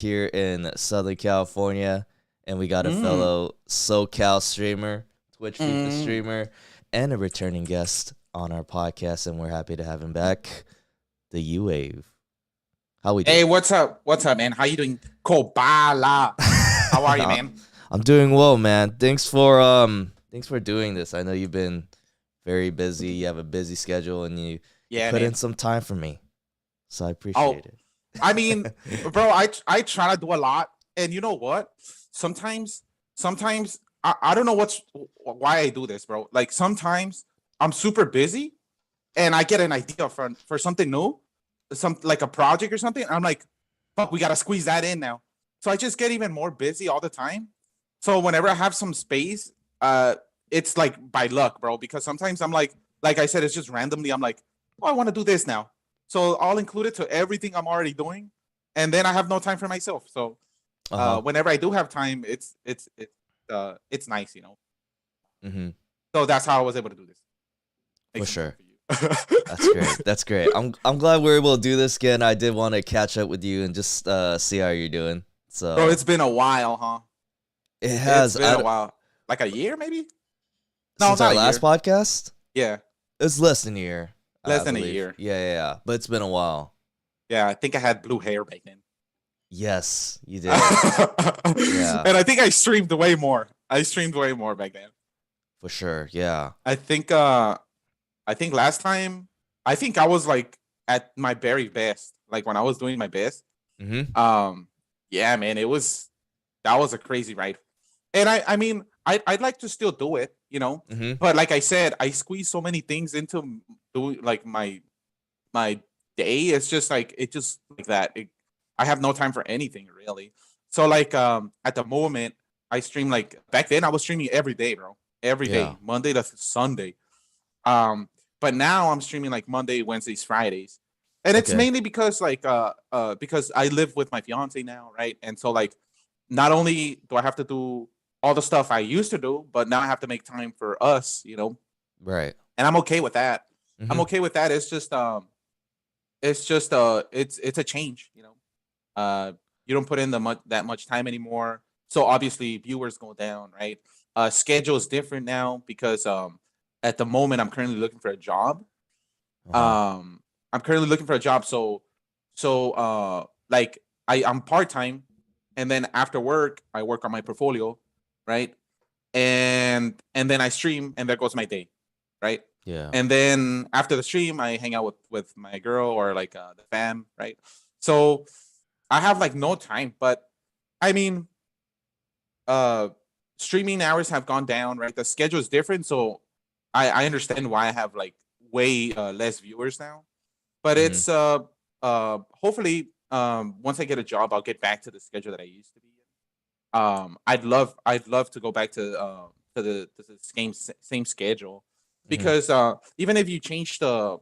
here in Southern California, and we got a Mm, fellow SoCal streamer, Twitch FIFA mm. streamer, and a returning guest on our podcast, and we're happy to have him back, the Theuwave. How we Hey, doing? what's up? What's up, man? How you doing? Koballa. How are you, man? I'm doing well, man. Thanks for doing this. I know you've been very busy. You have a busy schedule, and you Yeah, put in man. some time for me, so I Oh, appreciate it. I mean, bro, I try to do a lot, and you know what? Sometimes, sometimes I don't know why I do this, bro. Like sometimes I'm super busy, and I get an idea for something new, some like a project or something. And I'm like, fuck, we gotta squeeze that in now. So I just get even more busy all the time. So whenever I have some space, it's like by luck, bro. Because sometimes I'm like I said, it's just randomly. I'm like, oh, I want to do this now. So I'll include it to everything I'm already doing, and then I have no time for myself. So Uh huh. whenever I do have time, it's nice, you know. Mm-hmm. So that's how I was able to do this. Make For some time sure. for That's great. you. That's great. I'm glad we're able to do this again. I did want to catch up with you and just see how you're doing. Bro, So it's been a while, huh? it It's has been a while. Like a year, maybe? No, since our not a last year. podcast. Yeah, It's less than a year, I less than a believe. year. Yeah. But it's been a while. Yeah, I think I had blue hair back then. Yes, you And did. Yeah, I think I streamed way more. I streamed way more back then. for sure. Yeah. I think I think last time I think I was like at my very best. Like when I was doing my best. Mm-hmm. Um yeah, man, that was a crazy ride. And I mean, I'd like to still do it, you know. Mm-hmm. But like I said, I squeeze so many things into doing like my day. It's just like it just like that. I have no time for anything really. So like at the moment I stream like back then I was streaming every day, bro. Every Yeah. day, Monday to Sunday. Um but now I'm streaming like Monday, Wednesdays, Fridays. And it's Okay. mainly because I live with my fiance now, right? And so like not only do I have to do all the stuff I used to do, but now I have to make time for us, you know. Right. And I'm okay with that. I'm Mm-hmm. okay with that. It's a change, you know. You don't put in that much time anymore, so obviously viewers go down, right? Schedule is different now because at the moment I'm currently looking for a job. Uh huh. um I'm currently looking for a job, so like I'm part-time, and then after work I work on my portfolio, right? And then I stream, and there goes my day, right? Yeah. And then after the stream I hang out with my girl or like the fam, right? So I have like no time. But I mean, uh streaming hours have gone down, right? The schedule is different, so I understand why I have like way less viewers now. But Mm-hmm. it's hopefully once I get a job I'll get back to the schedule that I used to be in. I'd love to go back to the same schedule, Mm-hmm. because even if you change the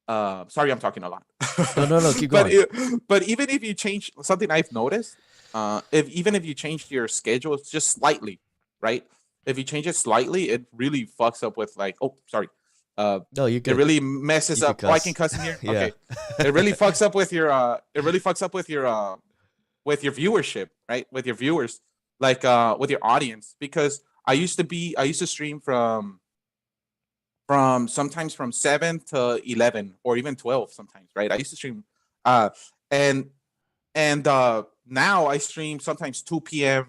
sorry, I'm talking a lot. No. Keep but going. but even if you change something I've noticed, if even if you change your schedule just slightly, right? If you change it slightly, it really fucks up with like, oh, sorry. Uh, No, you it could. really messes You could up. Oh, I can cuss. cuss in here. Yeah. Okay. It really fucks up with your. It really fucks up with your viewership, right? With your viewers, like with your audience, because I used to stream from sometimes from 7 to 11 or even 12 sometimes, right? I used to stream uh and now I stream sometimes 2 p.m.,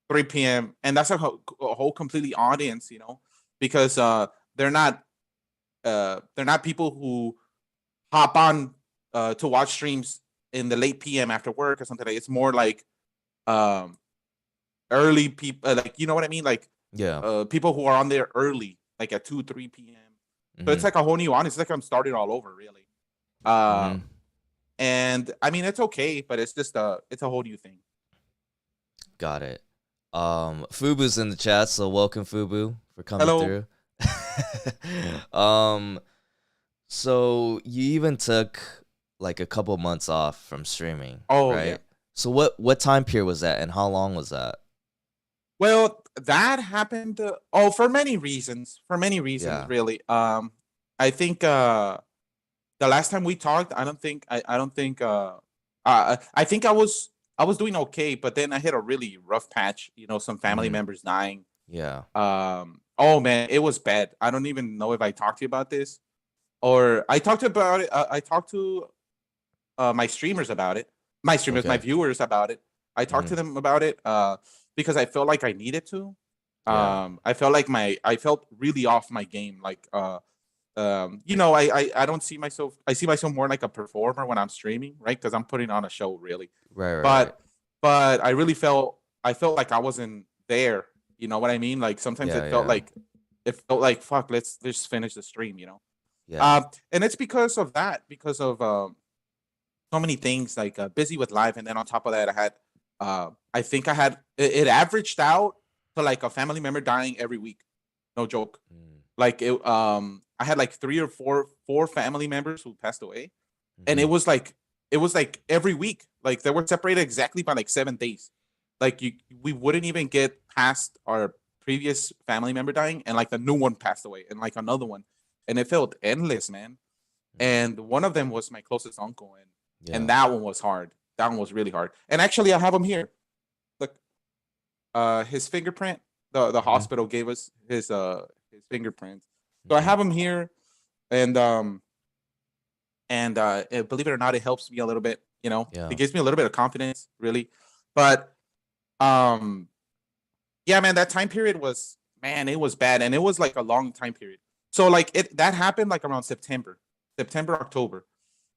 3 p.m., and that's a whole completely audience, you know, because they're not they're not people who hop on to watch streams in the late p.m. after work or something. Like it's more like um early people, like, you know what I mean, like Yeah. people who are on there early, like at 2 3 p.m. So it's Mm-hmm. like a whole new audience. It's like I'm starting all over, really. Mm-hmm. Um, and I mean, it's okay, but it's a whole new thing. Got it. Fubu's in the chat, so welcome Fubu for coming Hello. through. um, so you even took like a couple months off from streaming, Oh yeah. right? So what time period was that, and how long was that? Well, that happened. Oh, for many reasons. For many reasons, Yeah. really. I think the last time we talked, I don't think I think I was I was doing okay, but then I hit a really rough patch. You know, some family Mhm. members dying. Yeah. Oh man, it was bad. I don't even know if I talked to you about this or I talked about it. I talked to my streamers about it. My streamers, my Okay. viewers about it. I talked to Mhm. them about it because I felt like I needed to. Yeah. I felt like I felt really off my game. Like you know, I don't see myself. I see myself more like a performer when I'm streaming, right? Because I'm putting on a show, really. Right, right, right. But I really I felt like I wasn't there. You know what I mean? Like sometimes Yeah, yeah. it felt like fuck. Let's just finish the stream. You know. Yeah. And it's because of that, because of so many things, like busy with life, and then on top of that, I had I think I had it averaged out to like a family member dying every week. No joke. Mm. Like it I had like three or four family members who passed away, and Mhm. it was like every week. Like they were separated exactly by like 7 days. Like we wouldn't even get past our previous family member dying, and like the new one passed away, and like another one, and it felt endless, man. Mhm. And one of them was my closest uncle, and Yeah. that one was hard. That one was really hard. And actually, I have him here. Look, his fingerprint. The Mhm. hospital gave us his fingerprints, so I Mhm. have him here, and believe it or not, it helps me a little bit. You know, it Yeah. gives me a little bit of confidence, really. But um, yeah, man, that time period was, man, it was bad, and it was like a long time period. So like that happened like around September, October.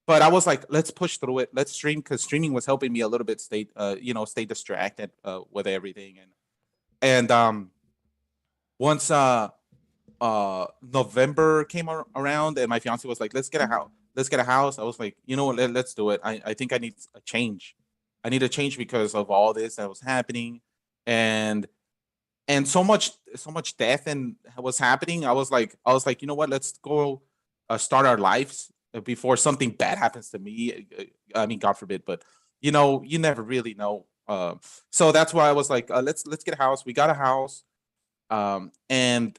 But I was like, let's push through it. Let's stream, because streaming was helping me a little bit stay, you know, stay distracted with everything. And once November came around, and my fiance was like, let's get a house. Let's get a house. I was like, you know what, let's do it. I think I need a change. I need a change because of all this that was happening, and so much death and was happening. I was like, you know what, let's go start our lives before something bad happens to me. I mean, God forbid, but you know, you never really know. So that's why I was like, let's get a house. We got a house, and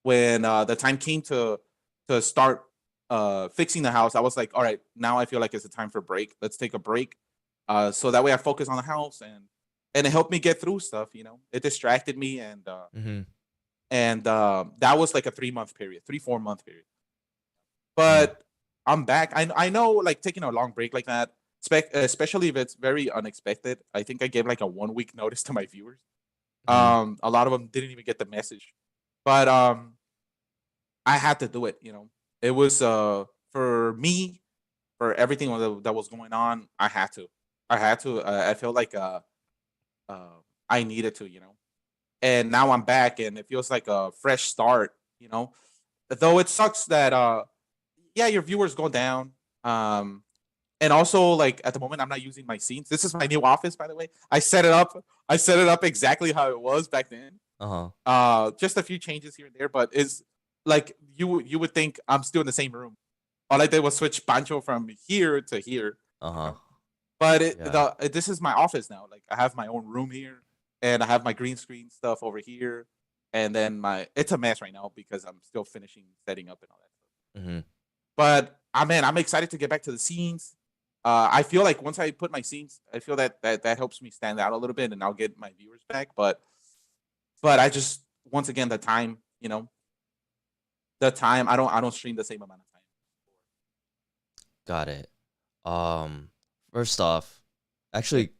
when the time came to start fixing the house, I was like, all right, now I feel like it's a time for a break. Let's take a break, so that way I focus on the house, and it helped me get through stuff. You know, it distracted me, Mhm. and that was like a 3 month period, 3 4 month period. Mhm. But I'm back. I know, like taking a long break like that, especially if it's very unexpected. I think I gave like a 1 week notice to my viewers. Mhm. A lot of them didn't even get the message, but I had to do it. You know, it was for me, for everything that was going on. I had to. I had to. I felt like I needed to. You know, and now I'm back, and it feels like a fresh start. You know, though it sucks that yeah, your viewers go down. Um, and also, like at the moment, I'm not using my scenes. This is my new office, by the way. I set it up. I set it up exactly how it was back then. Uh-huh. Just a few changes here and there, but it's like you would think I'm still in the same room. All I did was switch Pancho from here to here. You Uh-huh. know, but Yeah. this is my office now. Like I have my own room here, and I have my green screen stuff over here, and then my it's a mess right now because I'm still finishing setting up and all that stuff. Mhm. But man, I'm excited to get back to the scenes. I feel like once I put my scenes, I feel that helps me stand out a little bit, and I'll get my viewers back. But I just, once again, the time, you know, the time, I don't stream the same amount of time. Got it. Um, first off, Yeah. actually,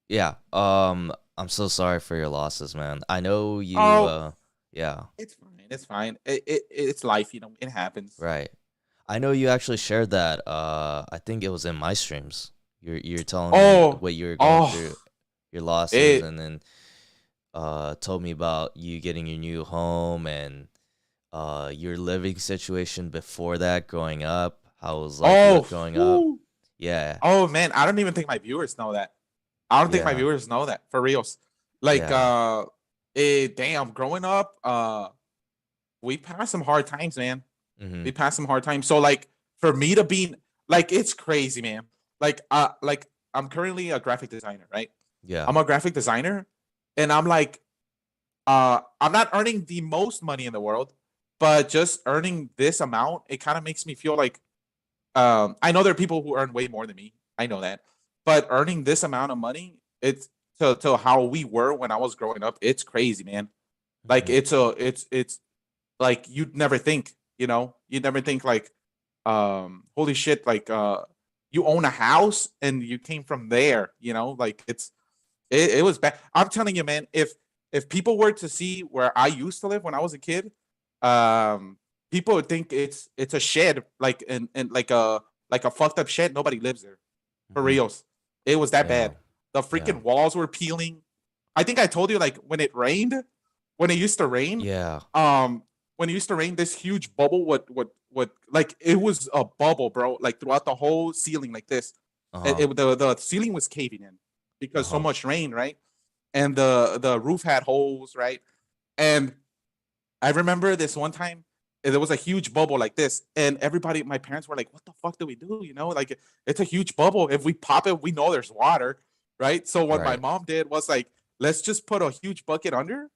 yeah. I'm so sorry for your losses, man. I know you. Oh, Yeah, it's fine. It's fine. It's life, you know. It happens. right. I know you actually shared that. I think it was in my streams. You're telling me Oh, what you were going through, oh, your losses, it. and then told me about you getting your new home and your living situation before that, growing up. How it was like Oh, growing up. whew. Yeah, Oh man, I don't even think my viewers know that. I don't think my yeah, viewers know that for reals. Like, yeah. damn, growing up, we passed some hard times, man. We Mhm. passed some hard times. So like for me to be like, it's crazy, man. Like I'm currently a graphic designer, right? Yeah. I'm a graphic designer, and I'm like, I'm not earning the most money in the world, but just earning this amount, it kind of makes me feel like, I know there are people who earn way more than me. I know that, but earning this amount of money it's to how we were when I was growing up. It's crazy, man. Like Mhm. it's like you'd never think, you'd never think like, holy shit, like you own a house and you came from there, like it was bad. I'm telling you, man, if people were to see where I used to live when I was a kid, um, people would think it's a shed, like and like a fucked up shed. Nobody lives there, for Mhm. reals. It was that Yeah. bad. The Yeah. freaking walls were peeling. I think I told you, like, when it used to rain, Yeah. um, this huge bubble would like, it was a bubble, bro, like throughout the whole ceiling, like this. Uh-huh. The ceiling was caving in because so Uh-huh. much rain, right? And the roof had holes, right? And I remember this one time, there was a huge bubble like this, and everybody, my parents were like, "What the fuck do we do?" Like, it's a huge bubble. If we pop it, we know there's water, right? So what my Right. mom did was like, let's just put a huge bucket under.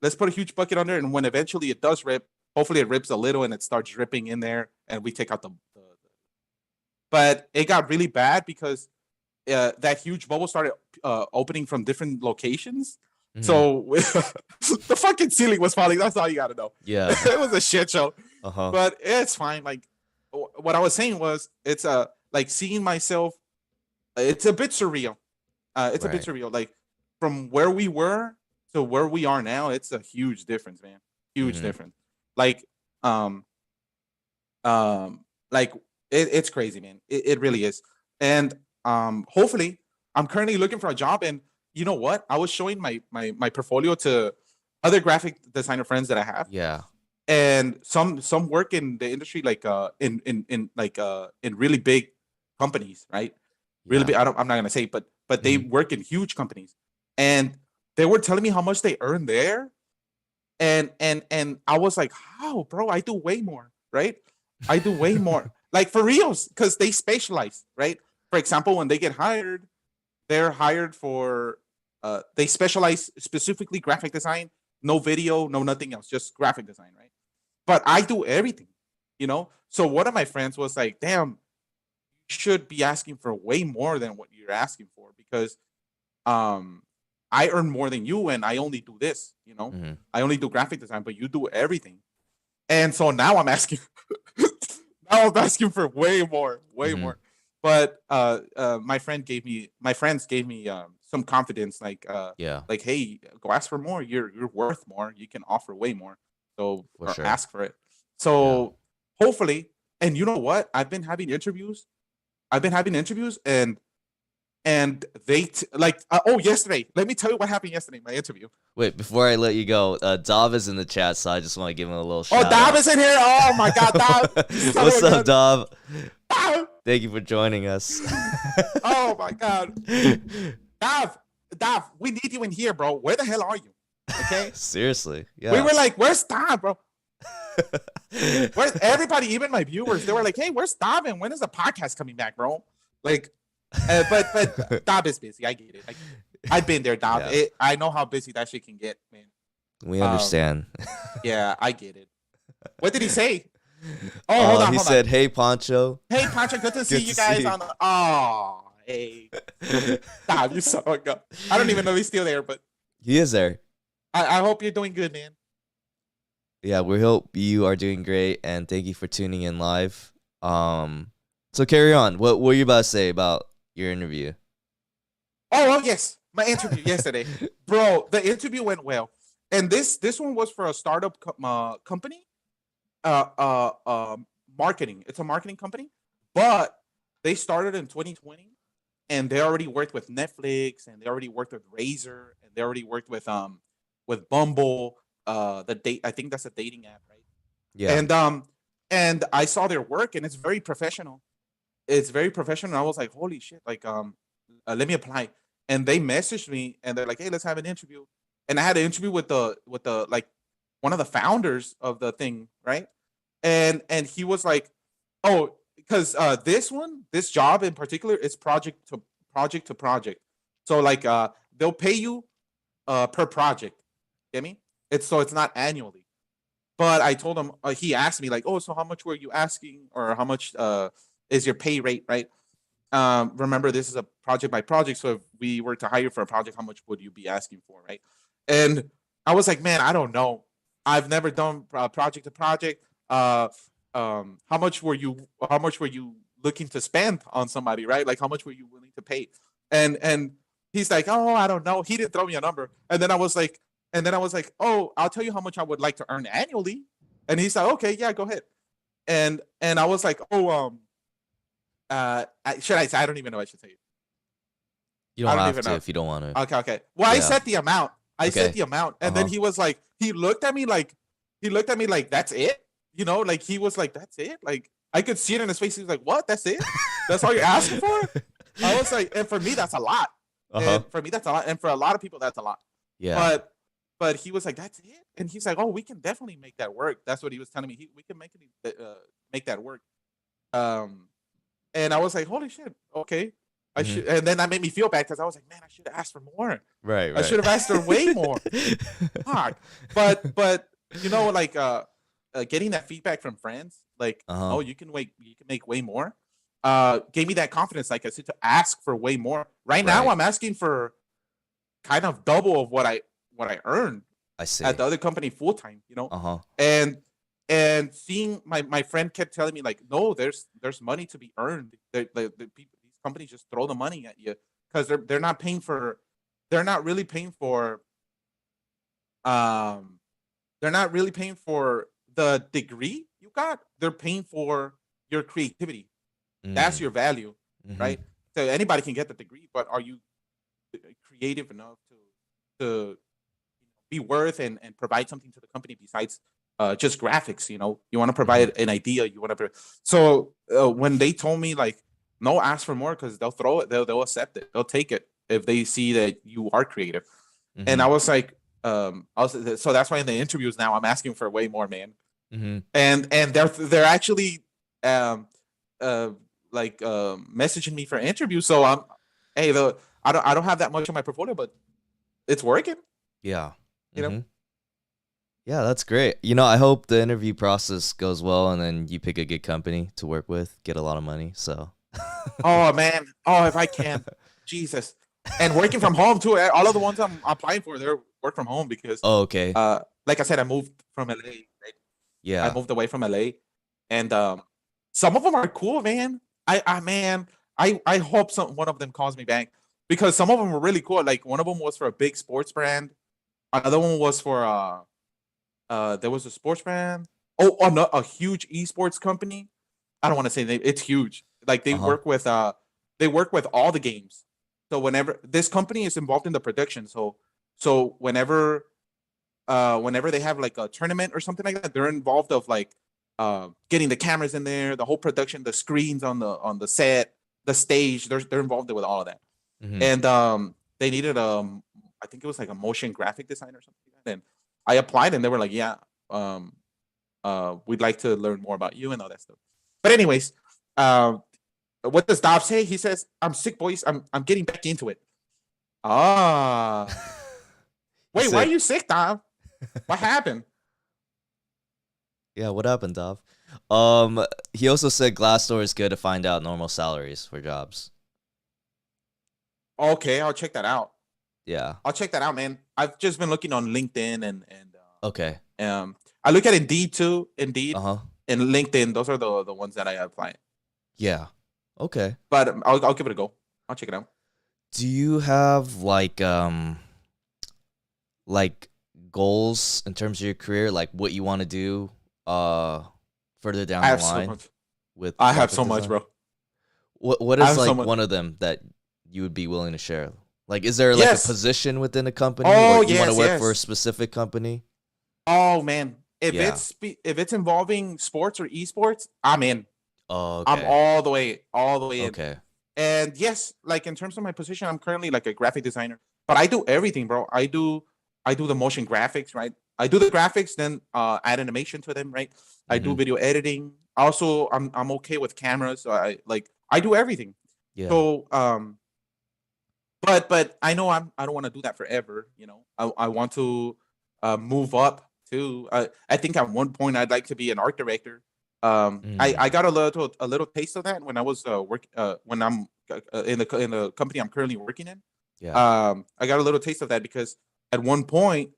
Let's put a huge bucket under, and when eventually it does rip, hopefully it rips a little and it starts dripping in there, and we take out the. But it got really bad because that huge bubble started opening from different locations. Mhm. So the fucking ceiling was falling. That's all you got to know. Yeah. It was a shit show, Uh-huh. but it's fine. Like, what I was saying was, it's like seeing myself. It's a bit surreal. It's a bit Right. surreal. Like, from where we were to where we are now, it's a huge difference, man. Huge Mhm. difference. Like, um, um, like it's crazy, man. It really is. And hopefully, I'm currently looking for a job. And you know what? I was showing my portfolio to other graphic designer friends that I have, Yeah. and some work in the industry, like in like in really big companies, right? Really Yeah. big. I'm not gonna say, but they Mhm. work in huge companies, and they were telling me how much they earn there, and I was like, how, bro? I do way more, right? I do way more, like, for reals, because they specialize, right? For example, when they get hired, they're hired for they specialize specifically graphic design, no video, no nothing else, just graphic design, right? But I do everything. So one of my friends was like, damn, you should be asking for way more than what you're asking for, because um I earn more than you, and I only do this. Mhm. I only do graphic design, but you do everything. And so now I'm asking now I'm asking for way more, way Mhm. more. But my friends gave me some confidence, Yeah. like, hey, go ask for more. You're worth more. You can offer way more. So, For or sure. ask for it. Yeah. So hopefully, and you know what? I've been having interviews, and like, oh, yesterday. Let me tell you what happened yesterday. My interview. Wait, before I let you go, Dav is in the chat, so I just want to give him a little Oh, shout Dab out. is in here. Oh my God, Dab, you son of What's a up, gun. Dav? Dab! Thank you for joining us. Oh my God, Dab, Dab, we need you in here, bro. Where the hell are you? Okay, Seriously, we yeah. were like, where's Dab, bro? Where's everybody? Even my viewers, they were like, hey, where's Dab, and when is the podcast coming back, bro? Like, but Dab is busy. I get it. I've been there, Dab. Yeah, I know how busy that shit can get, man. we Um, understand. yeah, I get it. What did he say? Oh, hold on, He hold on. said, "Hey, Poncho, Hey, Pancho, good to see good you to guys see on the. Oh, hey, you." Dab, you son of a gun. I don't even know if he's still there, but He is there. I hope you're doing good, man. Yeah, we hope you are doing great, and thank you for tuning in live. So carry on. What were you about to say about your interview? Oh, yes, my interview yesterday, bro. The interview went well, and this one was for a startup company. Uh, uh, uh, Marketing. It's a marketing company, but they started in 2020, and they already worked with Netflix, and they already worked with Razer, and they already worked with Bumble. The date. I think that's a dating app, right? Yeah. And I saw their work, and it's very professional. It's very professional. And I was like, holy shit, like, let me apply. And they messaged me, and they're like, hey, let's have an interview. And I had an interview with the like one of the founders of the thing, right? And he was like, oh, because this job in particular is project to project. So, like, they'll pay you per project. Get me? It's not annually. But I told him, he asked me like, oh, so how much were you asking, or how much is your pay rate, right? remember this is a project by project. So if we were to hire for a project, how much would you be asking for, right? And I was like, man, I don't know. I've never done project to project. How much were you? How much were you looking to spend on somebody, right? Like, how much were you willing to pay? And he's like, oh, I don't know. He didn't throw me a number. And then I was like, oh, I'll tell you how much I would like to earn annually. And he's like, okay, yeah, go ahead. And I was like, oh, should I say? I don't even know what I should say. You I don't don't have even to know. if you don't want to. Okay. Well, I Yeah. said the amount. I said Okay. the amount, and then Uh-huh. he was like, he looked at me like, that's it. Like he was like, that's it. Like I could see it in his face. He was like, what? That's it? That's all you're asking for? I was like, and for me, that's a lot. Uh-huh. And for me, that's a lot. And for a lot of people, that's a lot. Yeah. But he was like, that's it. And he's like, oh, we can definitely make that work. That's what he was telling me. We can make that work. Um, and I was like, holy shit, okay. I Mhm. should, and then that made me feel bad because I was like, man, I should have asked for more. Right, I right. should have asked her way more. Fuck. But like getting that feedback from friends, like, Uh-huh. oh, you can make way more. Gave me that confidence, like I said, to ask for way more. Right now, Right. I'm asking for kind of double of what I earned I see. at the other company full time. Uh-huh. And seeing my friend kept telling me like, no, there's money to be earned. The people, these companies just throw the money at you because they're not paying for, they're not really paying for um they're not really paying for the degree you got. They're paying for your creativity. That's Mm. your value, Mhm. right? So anybody can get the degree, but are you creative enough to be worth and provide something to the company besides just graphics? You want to Mhm. provide an idea. You want to. So when they told me like, no, ask for more because they'll throw it. They'll accept it. They'll take it if they see that you are creative. And I Mhm. was like, so that's why in the interviews now I'm asking for way more, man. Mhm. And they're actually um uh messaging me for interviews. So hey, I don't have that much on my portfolio, but it's working. Yeah. You know. Mhm. Yeah, that's great. I hope the interview process goes well and then you pick a good company to work with, get a lot of money. So. Oh man. Oh, if I can, Jesus. And working from home too. All of the ones I'm applying for, they're work from home because, Oh, okay. like I said, I moved from LA. Right? I Yeah. moved away from LA, and some of them are cool, man. I hope one of them calls me back because some of them were really cool. Like one of them was for a big sports brand. Another one was for there was a sports brand. Oh, no, a huge esports company. I don't want to say name. It's huge. Like Uh-huh. they work with all the games. So whenever this company is involved in the production, so whenever they have like a tournament or something like that, they're involved of like getting the cameras in there, the whole production, the screens on the set, the stage. They're involved with all of that. Mhm. And they needed I think it was like a motion graphic designer or something like that. And I applied, and they were like, yeah, um, we'd like to learn more about you and all that stuff. But anyways, what does Dob say? He says, "I'm sick, boys. I'm getting back into it." Ah, He's wait, why are sick. you sick, Dob? What happened? Yeah, what happened, Dov? He also said Glassdoor is good to find out normal salaries for jobs. Okay, I'll check that out. Yeah. I'll check that out, man. I've just been looking on LinkedIn and Okay. I look at Indeed too. Indeed Uh-huh. and LinkedIn. Those are the ones that I apply. Yeah. Okay. But I'll give it a go. I'll check it out. Do you have like goals in terms of your career, like what you want to do further down I the have so line much. with I have graphic so much, design? bro. What I is have so like much. one of them that you would be willing to share? Like is there like a Yes. position within a company or Oh you want to yes, work for a yes. specific company? Oh man. Yeah. If it's involving sports or esports, I'm in. Oh, I'm okay. all the way in. Okay. And yes, like in terms of my position, I'm currently like a graphic designer, but I do everything, bro. I do the motion graphics, right? I do the graphics, then add animation to them, right? I do Mhm. video editing. Also, I'm okay with cameras, so I do everything. Yeah. So but I know I don't want to do that forever. I want to move up too. I think at one point I'd like to be an art director. Mm. I got a little taste of that when I was when I'm in the company I'm currently working in. Yeah. I got a little taste of that because at one point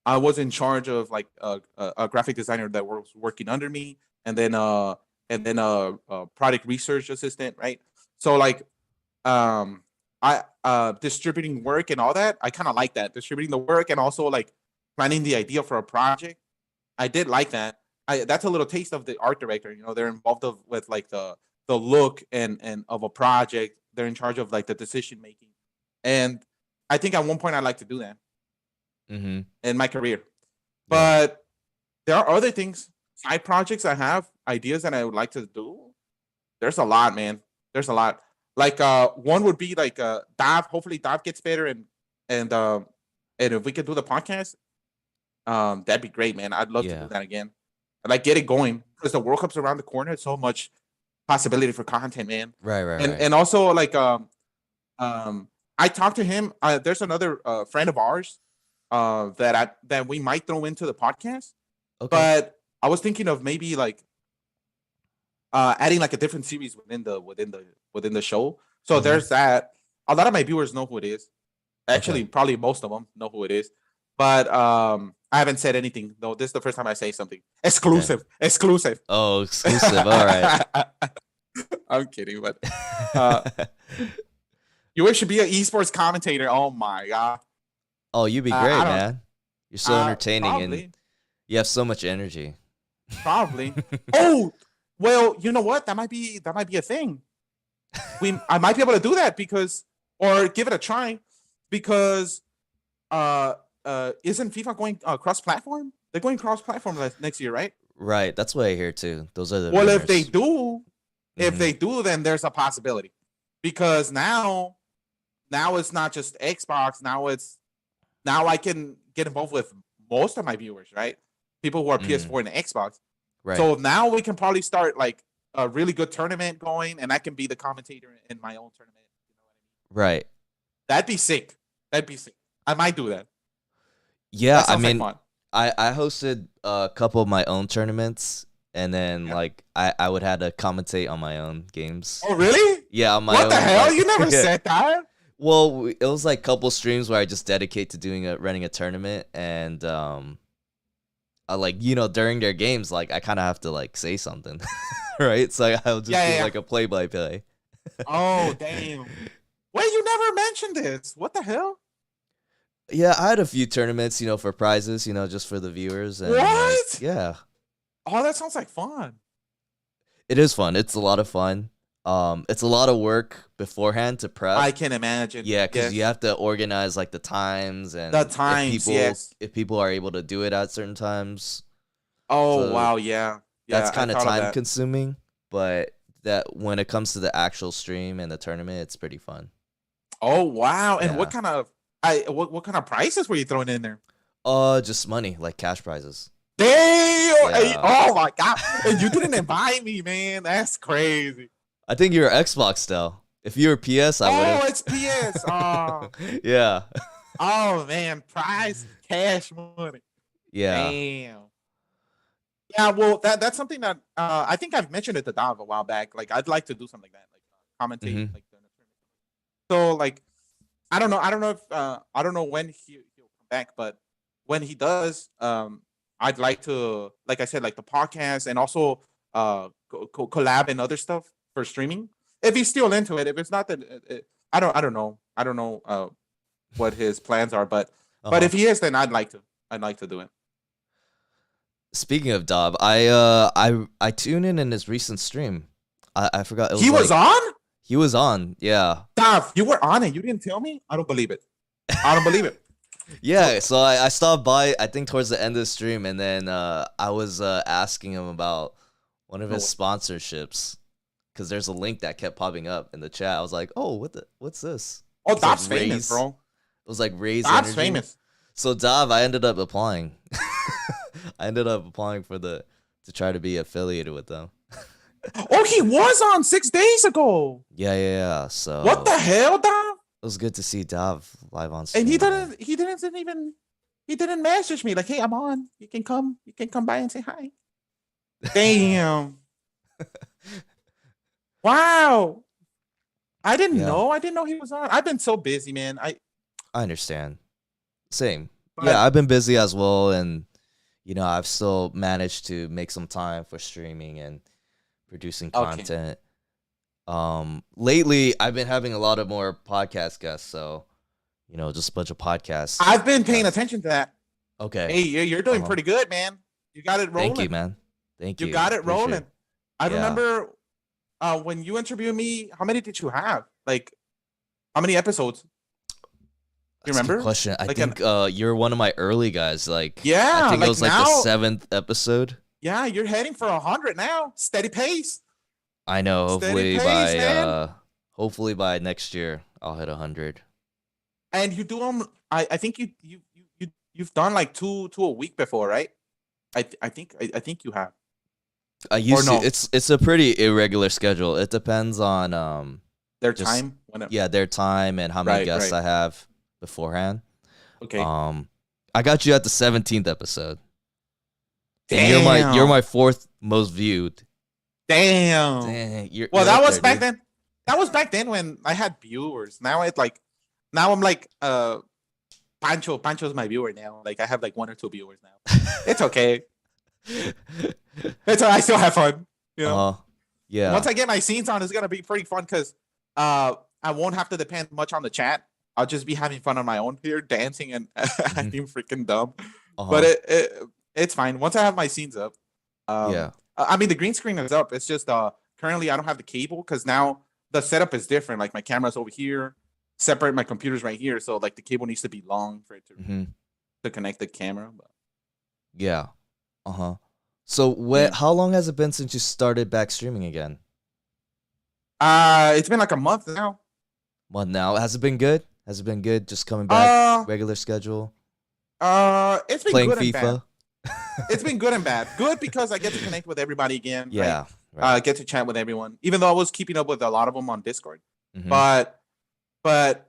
I was in charge of like a graphic designer that was working under me, and then a product research assistant, right? So like um I distributing work and all that. I kind of like that, distributing the work and also like planning the idea for a project. I did like that. That's a little taste of the art director. You know, they're involved with like the look and of a project. They're in charge of like the decision making, and I think at one point I'd like to do that Mm-hmm. in my career. Yeah. But there are other things, side projects I have, ideas that I would like to do. There's a lot, man. There's a lot. Like one would be like Dav. Hopefully Dav gets better and and if we could do the podcast, that'd be great, man. I'd love to do Yeah. that again. I'd like get it going because the World Cup's around the corner. So much possibility for content, man. Right. Right. Right. And also like I talked to him. There's another friend of ours that we might throw into the podcast, Okay. but I was thinking of maybe like adding like a different series within the show. So Mm-hmm. there's that. A lot of my viewers know who it is. Okay. Actually, probably most of them know who it is. But I haven't said anything though. This is the first time I say something Okay. exclusive. Exclusive. Oh, exclusive. All right. I'm kidding, but uh, you should be an esports commentator. Oh my god. Oh, you'd be great, I don't. man. You're so entertaining and Probably. you have so much energy. Probably. Oh, well, you know what? That might be a thing. I might be able to do that because or give it a try because uh isn't FIFA going cross platform? They're going cross platform next year, right? Right. That's what I hear too. Those are the Well, rumors. if Mm-hmm. they do, then there's a possibility because now it's not just Xbox. Now I can get involved with most of my viewers, right? People who are Mm. PS4 and Xbox. Right. So now we can probably start like a really good tournament going, and I can be the commentator in my own tournament. You know what I mean? Right. That'd be sick. That'd be sick. I might do that. Yeah, That I sounds like mean, fun. I hosted a couple of my own tournaments and then Yeah. like I would have to commentate on my own games. Oh, really? Yeah, on my What the own hell? like You never yeah. said that. Well, it was like couple streams where I just dedicate to doing running a tournament and I like, during their games like I kind of have to like say something. Right? So I'll just Yeah, do yeah, yeah. like a play-by-play. Oh, damn. Wait, you never mentioned this. What the hell? Yeah, I had a few tournaments, for prizes, just for the viewers and like What? yeah. Oh, that sounds like fun. It is fun. It's a lot of fun. It's a lot of work beforehand to prep. I can imagine. Yeah, because Yes. you have to organize like the times The and times, yes. if people are able to do it at certain times. Oh, So wow, yeah. that's Yeah, I kind of thought of time that. consuming, but that when it comes to the actual stream and the tournament, it's pretty fun. Oh, wow. And Yeah. what kind of prices were you throwing in there? Just money, like cash prizes. Damn! Hey, Yeah. oh my god! And you didn't invite me, man. That's crazy. I think you're Xbox still. If you were PS, I would Oh, have. it's PS. Oh, Yeah. oh man, prize cash money. Yeah. Damn. Yeah, well, that's something that I think I've mentioned it to Dom a while back. Like, I'd like to do something like that, like commentate, Hmm. like so. Like, I don't know. I don't know if I don't know when he'll come back, but when he does, I'd like to, like I said, like the podcast and also collab and other stuff for streaming. If he's still into it, if it's not that, I don't know. I don't know what his plans are, but Uh-huh. if he is, then I'd like to do it. Speaking of Dob, I tuned in his recent stream. I forgot it was He was like on. he was on. Yeah. Dav, you were on it. You didn't tell me. I don't believe it. I don't believe it. Yeah, so I stopped by I think towards the end of the stream and then I was asking him about one of No his way. sponsorships cuz there's a link that kept popping up in the chat. I was like, "Oh, what's this?" Oh, It's like Dav's famous, Raise. bro. It was like Raise Dav's Energy. famous. So Dav, I ended up applying. I ended up applying to try to be affiliated with them. Oh, he was on 6 days ago. Yeah. So What the hell, Dav? it was good to see Dav live on stream. And man. he didn't message me like, hey, I'm on. You can come by and say hi. Damn. Wow. I didn't Yeah, know. I didn't know he was on. I've been so busy, man. I understand. Same. Yeah, But I've been busy as well, and I've still managed to make some time for streaming and producing okay. content. Lately I've been having a lot of more podcast guests, so just a bunch of podcast I've been paying guests. attention to that. Okay. Hey, you're doing Uh-huh. pretty good, man. You got it Thank you, rolling. man. Thank You you. got it Appreciate rolling. it. I Yeah. remember when you interviewed me, how many did you have? Like, how many episodes? You That's a good remember? question. I Like, think you're one of my early guys. Like I yeah, think it like was like the now, 7th episode. yeah, you're heading for 100 now. Steady pace. I know. Steady pace, man. Hopefully by next year I'll hit 100. And you do them. I think you've done like two a week before, right? I think you have. I Or used to. no, It's a pretty irregular schedule. It depends on their just time when it, yeah, their time and how many right, guests right. I have beforehand. Okay. Um I got you at the 17th episode. And you're Damn. my fourth most viewed. Damn. Dang, Well, you're that up was there, back dude. then. That was back then when I had viewers. Now I'm like Pancho's my viewer now. Like I have like one or two viewers now. It's okay. I still have fun. You know. Uh-huh. Once Yeah. I get my scenes on, it's gonna be pretty fun because I won't have to depend much on the chat. I'll just be having fun on my own here, dancing and Mhm. acting freaking dumb. But Uh-huh. it's fine. Once I have my scenes up, um, Yeah. I mean the green screen is up. It's just currently I don't have the cable because now the setup is different. Like my camera's over here, separate my computer's right here, so like the cable needs to be long for it Mhm. to connect the camera. But Yeah. Uh-huh. So yeah, how long has it been since you started back streaming again? it's been like a month now. Well, now has it been good? Has it been good just coming back Uh, regular schedule? it's been Playing good and bad. FIFA? It's been good and bad. Good because I get to connect with everybody again, right? Yeah, right. Get to chat with everyone, even though I was keeping up with a lot of them on Discord. Mhm. But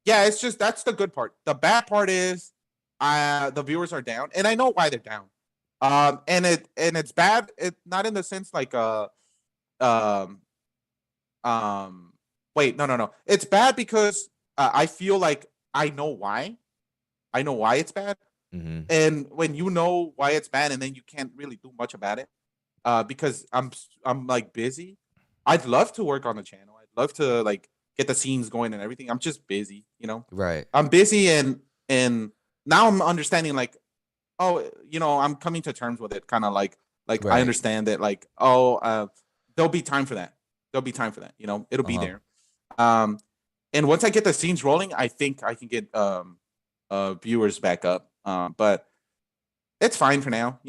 yeah, it's just that's the good part. The bad part is, the viewers are down, and I know why they're down. And it's bad. It not in the sense like um wait, no. It's bad because I feel like I know why. I know why it's bad. Mhm. And when you know why it's bad and then you can't really do much about it, because I'm like busy. I'd love to work on the channel. I'd love to like get the scenes going and everything. I'm just busy, you know. Right. I'm busy and now I'm understanding like, oh, I'm coming to terms with it. Kind of like I Right. understand that like, oh, there'll be time for that. There'll be time for that. It'll be Uh-huh. there. Um, and once I get the scenes rolling, I think I can get viewers back up. But it's fine for now.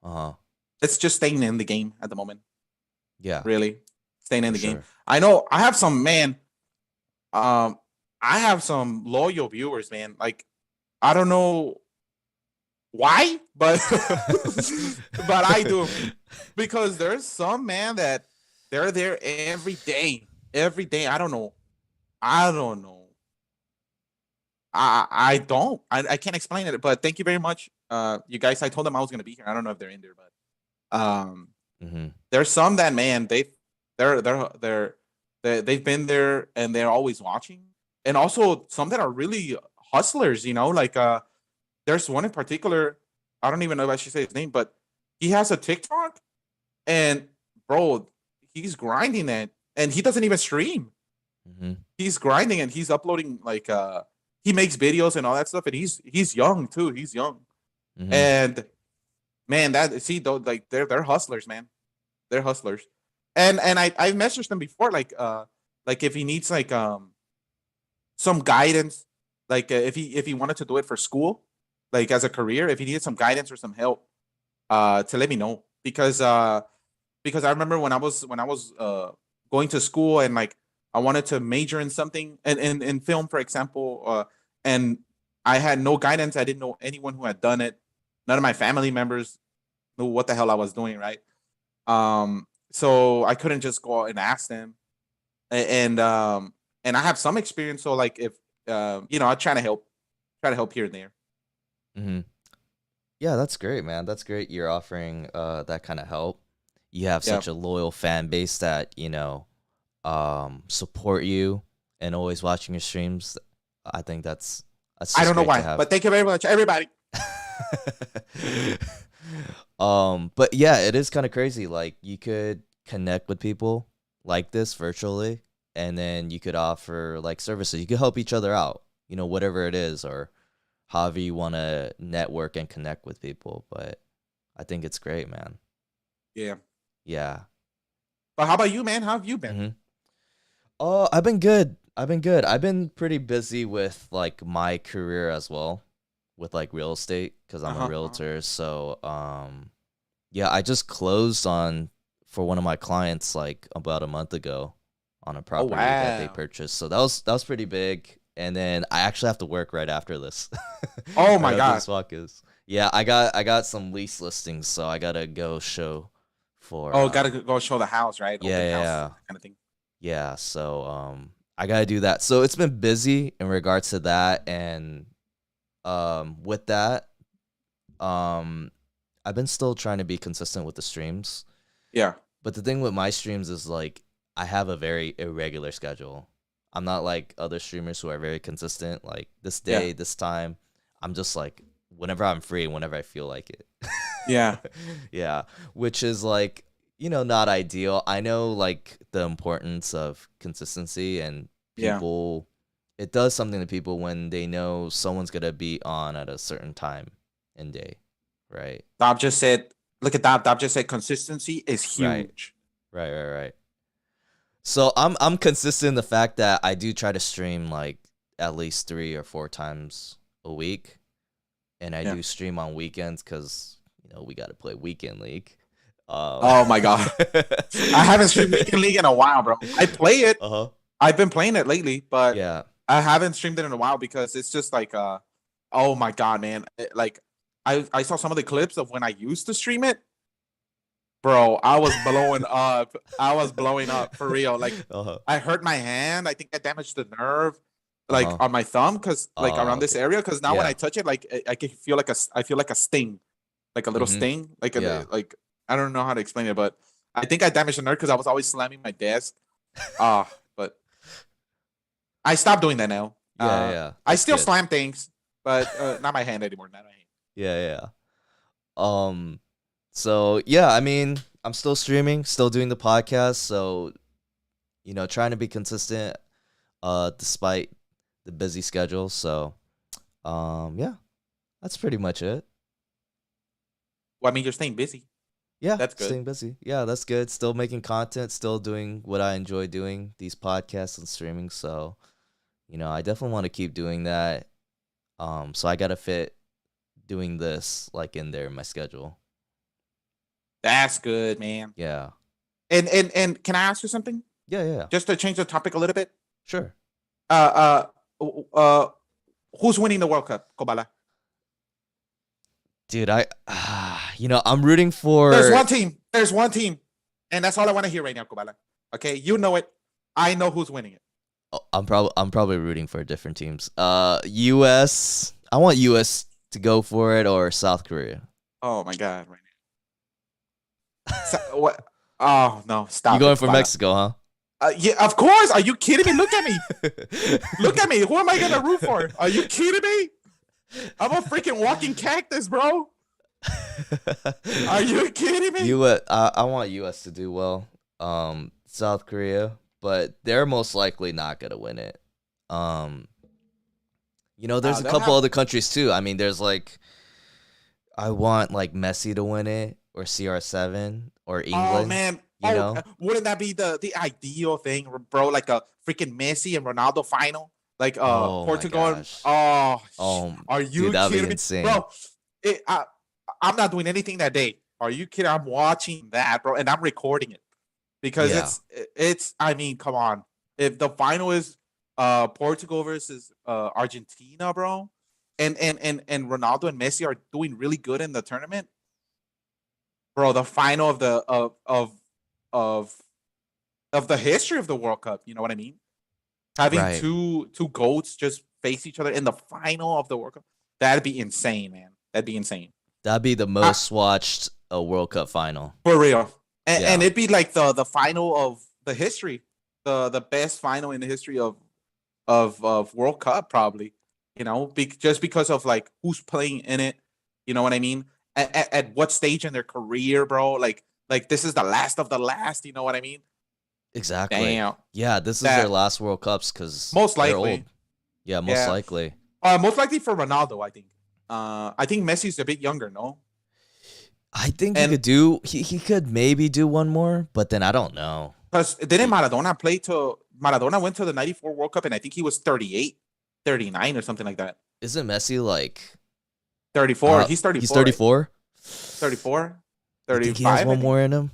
Uh-huh. It's just staying in the game at the moment. Yeah, Really, staying in for the game. sure. I know I have some man. Um, I have some loyal viewers, man. Like I don't know why, but but I do because there's some man that they're there every day. Every day. I don't know. I don't know. I don't. I can't explain it. But thank you very much. You guys. I told them I was gonna be here. I don't know if they're in there, but Mhm. there's some that man they're they've been there and they're always watching, and also some that are really hustlers. Like there's one in particular. I don't even know if I should say his name, but he has a TikTok, and bro, he's grinding it, and he doesn't even stream. Mhm. He's grinding and he's uploading like he makes videos and all that stuff, and he's young too. He's young, Mhm. and man, that see though, like they're hustlers, man. They're hustlers, and I messaged him before, like if he needs like some guidance, like if he wanted to do it for school, like as a career, if he needed some guidance or some help, to let me know because I remember when I was going to school and like I wanted to major in something in film, for example, and I had no guidance. I didn't know anyone who had done it. None of my family members knew what the hell I was doing, right? So I couldn't just go out and ask them, and I have some experience. So like if I try to help here and there. Mhm. Yeah, that's great, man. That's great. You're offering that kind of help. You have Yeah. such a loyal fan base that, support you and always watching your streams. I think that's I just don't know great to why, have. but thank you very much, everybody. But yeah, it is kind of crazy. Like you could connect with people like this virtually, and then you could offer like services. You could help each other out, whatever it is, or however you want to network and connect with people. But I think it's great, man. Yeah. Yeah. But how about you, man? How have you been? hmm Oh, I've been good. I've been good. I've been pretty busy with like my career as well, with like real estate because I'm a Uh-huh. Uh-huh. realtor. So, yeah, I just closed on for one of my clients like about a month ago on a Oh property that they wow. purchased. So that was pretty big. And then I actually have to work right after this. Oh Right my after god. this walk is. Yeah, I got some lease listings, so I gotta go show for Oh, gotta go show the house, right? yeah, Open yeah, house, yeah. that kind of thing. Yeah, so I gotta do that. So it's been busy in regards to that, and with that, um I've been still trying to be consistent with the streams. Yeah. But the thing with my streams is like I have a very irregular schedule. I'm not like other streamers who are very consistent. Like this Yeah. day, this time, I'm just like whenever I'm free, whenever I feel like it. Yeah. Yeah, which is like, not ideal. I know like the importance of consistency and Yeah. people it does something to people when they know someone's going to be on at a certain time and day, right? Dob just said, look at that. Dob just said consistency is Right. huge. Right. So I'm consistent in the fact that I do try to stream like at least 3 or 4 times a week, and I Yeah. do stream on weekends because we got to play weekend league. Oh my god. I haven't streamed Weekend League in a while, bro. I play it. Uh-huh. I've been playing it lately, but Yeah. I haven't streamed it in a while because it's just like oh my god, man. Like I saw some of the clips of when I used to stream it. Bro, I was blowing up. I was blowing up for real. Like Uh-huh. I hurt my hand. I think I damaged the nerve, like Uh-huh. on my thumb, because like around this Okay. area. Because now when I Yeah. touch it, like I can feel like I feel like a sting, like a little Mhm. sting, like Yeah. like I don't know how to explain it, but I think I damaged the nerve because I was always slamming my desk. But I stopped doing that now. Yeah. I That's still good. slam things, but not my hand anymore. Not my hand. Yeah. Um so yeah, I mean, I'm still streaming, still doing the podcast, so trying to be consistent despite the busy schedule. So yeah, that's pretty much it. Well, I mean, you're staying busy. Yeah, That's good. staying busy. Yeah, that's good. Still making content, still doing what I enjoy doing, these podcasts and streaming. So, I definitely want to keep doing that. So I gotta fit doing this like in there in my schedule. That's good, man. Yeah. And can I ask you something? Yeah. Just to change the topic a little bit. Sure. Uh, uh, who's winning the World Cup, Koballa? Dude, I'm rooting for. There's one team. There's one team, and that's all I want to hear right now, Koballa. Okay, you know it. I know who's winning it. Oh, I'm probably rooting for different teams. U.S. I want U.S. to go for it or South Korea. Oh my god, right now. What? Oh no, stop. You going it, for Koballa. Mexico, huh? Yeah, of course. Are you kidding me? Look at me. Look at me. Who am I gonna root for? Are you kidding me? I'm a freaking walking cactus, bro. Are you kidding me? U.S. I want U.S. to do well. South Korea, but they're most likely not gonna win it. There's a they'll couple have. other countries too. I mean, there's like I want like Messi to win it or CR7 or Oh England. man. You know? Wouldn't that be the ideal thing, bro? Like a freaking Messi and Ronaldo final, like Oh my Portugal. gosh. Are you Dude, that'd be kidding me, insane. bro? I'm not doing anything that day. Are you kidding? I'm watching that, bro, and I'm recording it because Yeah. it's. I mean, come on. If the final is Portugal versus Argentina, bro, and Ronaldo and Messi are doing really good in the tournament, bro. The final of the of the history of the World Cup. You know what I mean? Having Right. two goats just face each other in the final of the World Cup. That'd be insane, man. That'd be insane. That'd be the most watched World Cup final. For real. And Yeah. it'd be like the final of the history, the best final in the history of World Cup, probably. Just because of like who's playing in it. You know what I mean? At what stage in their career, bro? Like this is the last of the last. You know what I mean? Exactly. Damn. Yeah, this is their last World Cups because Most they're likely. old. Yeah, most likely. Most likely for Ronaldo, I think. I think Messi's a bit younger, no? I think he could maybe do one more, but then I don't know. Because didn't Maradona went to the 94 World Cup and I think he was 38, 39 or something like that. Isn't Messi like 34? He's 34. He's 34? Right? 34? 35? You think he has one more in him?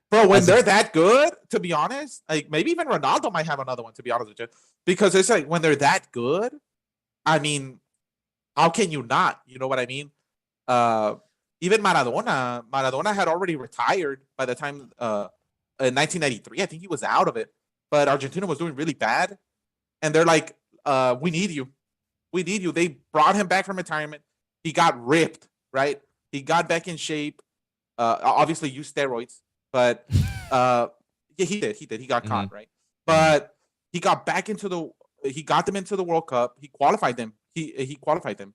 Bro, when they're that good, to be honest, like maybe even Ronaldo might have another one, to be honest with you. Because it's like when they're that good, I mean, how can you not? You know what I mean? Even Maradona had already retired by the time in 1993. I think he was out of it. But Argentina was doing really bad. And they're like, we need you. We need you. They brought him back from retirement. He got ripped, right? He got back in shape. Obviously used steroids. But yeah, he did. He got caught, right? But he got back into he got them into the World Cup. He qualified them. He qualified them.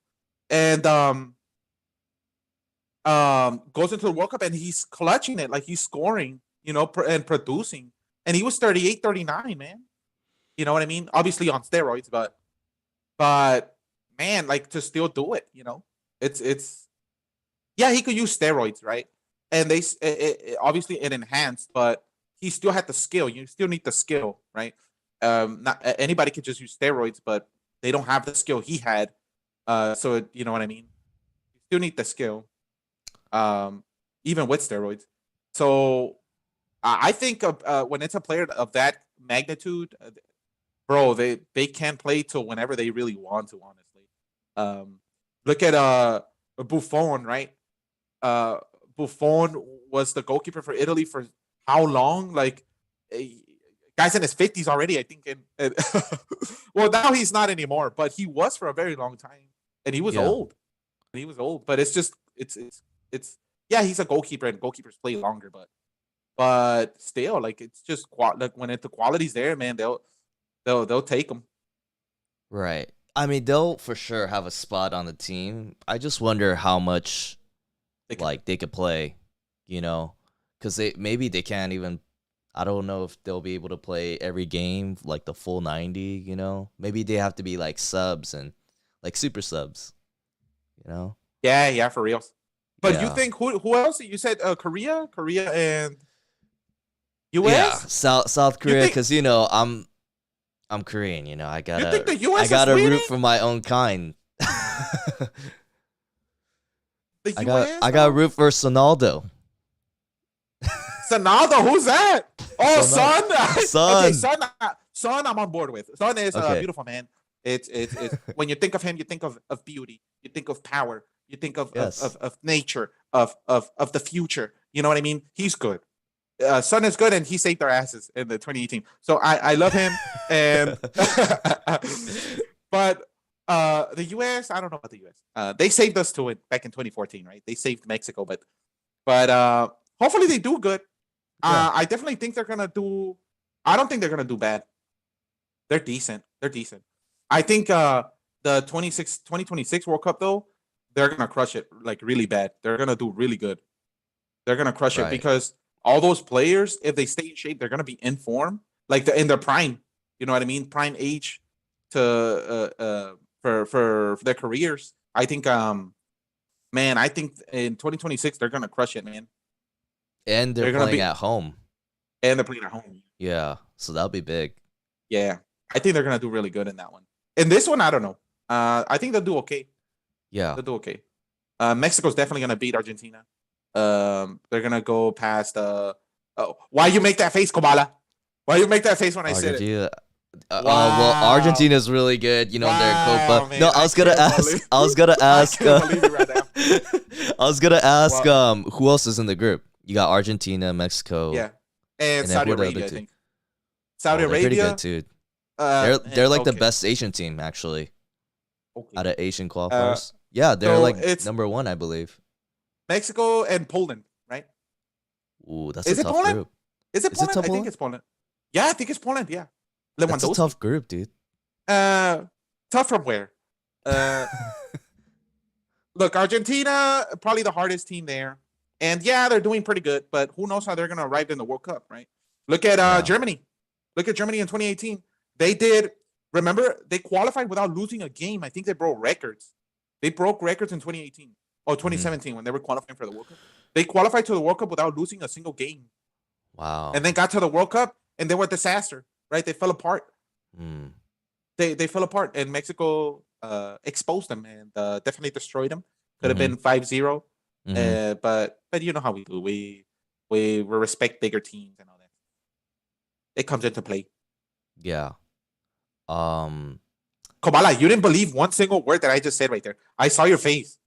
And goes into the World Cup and he's clutching it, like he's scoring, and producing. And he was 38, 39, man. You know what I mean? Obviously on steroids, but man, like to still do it, it's yeah, he could use steroids, right? And obviously it enhanced, but he still had the skill. You still need the skill, right? Not anybody could just use steroids, but they don't have the skill he had. So you know what I mean? You still need the skill, even with steroids. So I think when it's a player of that magnitude, bro, they can play till whenever they really want to. Honestly, look at Buffon, right? Buffon was the goalkeeper for Italy for how long? Like, guy's in his 50s already, I think. And well, now he's not anymore, but he was for a very long time, and he was old. But it's just it's yeah, he's a goalkeeper, and goalkeepers play longer, but still, like it's just like when the quality's there, man, they'll take them. Right. I mean, they'll for sure have a spot on the team. I just wonder how much they could play, because maybe they can't even. I don't know if they'll be able to play every game like the full 90. Maybe they have to be like subs and like super subs. Yeah, for real. But you think who else? You said Korea and US. Yeah, South Korea, because I'm Korean. I gotta. You think the US I gotta is root for my own kind. The I US? gotta root for Sonaldo. Sonaldo, who's that? Oh, Son. Son. Okay, Son, I'm on board with. Son is a beautiful man. It's when you think of him, you think of beauty, you think of power, you think of nature, of the future. You know what I mean? He's good. Son is good, and he saved our asses in the 2018. So I love him, and but the US, I don't know about the US. They saved us to it back in 2014, right? They saved Mexico, but hopefully they do good. Yeah. I definitely think they're gonna do. I don't think they're gonna do bad. They're decent. I think the 2026 World Cup though, they're gonna crush it like really bad. They're gonna do really good. They're gonna crush it because all those players, if they stay in shape, they're gonna be in form, like in their prime. You know what I mean? Prime age to for their careers. I think man, I think in 2026 they're gonna crush it, man. And they're playing at home. And they're playing at home. Yeah, so that'll be big. Yeah, I think they're gonna do really good in that one. In this one, I don't know. I think they'll do okay. Yeah, they'll do okay. Mexico's definitely gonna beat Argentina. They're gonna go past. Why you make that face, Koballa? Why you make that face when I said it? Well, Argentina's really good. They're Copa. Man, no, I was gonna ask. I was gonna ask. I was gonna ask. Who else is in the group? You got Argentina, Mexico. Yeah, and Saudi Arabia. I think Saudi Arabia. Pretty good too. They're like the best Asian team actually. Out of Asian qualifiers. Yeah, they're So like it's number 1, I believe. Mexico and Poland, right? Ooh, that's a Is it tough Poland? group. Is it Is it Poland? tough I think Poland? it's Poland. Yeah, I think it's Poland. Yeah, That's a Lewandowski. tough group, dude. Uh, tough from where? Uh, look, Argentina probably the hardest team there, and yeah, they're doing pretty good. But who knows how they're gonna arrive in the World Cup, right? Look at Yeah. Germany. Look at Germany in 2018. They did. Remember, they qualified without losing a game. I think they broke records. They broke records in 2018 or 2017 when they were qualifying for the World Cup. They qualified to the World Cup without losing a single game, Wow. and then got to the World Cup and they were a disaster. Right? They fell apart. Mm. They fell apart, and Mexico exposed them and definitely destroyed them. Could have Mhm. been 5-0, Mhm. but you know how we do. We respect bigger teams and all that. It comes into play. Yeah. Um. Koballa, you didn't believe one single word that I just said right there. I saw your face.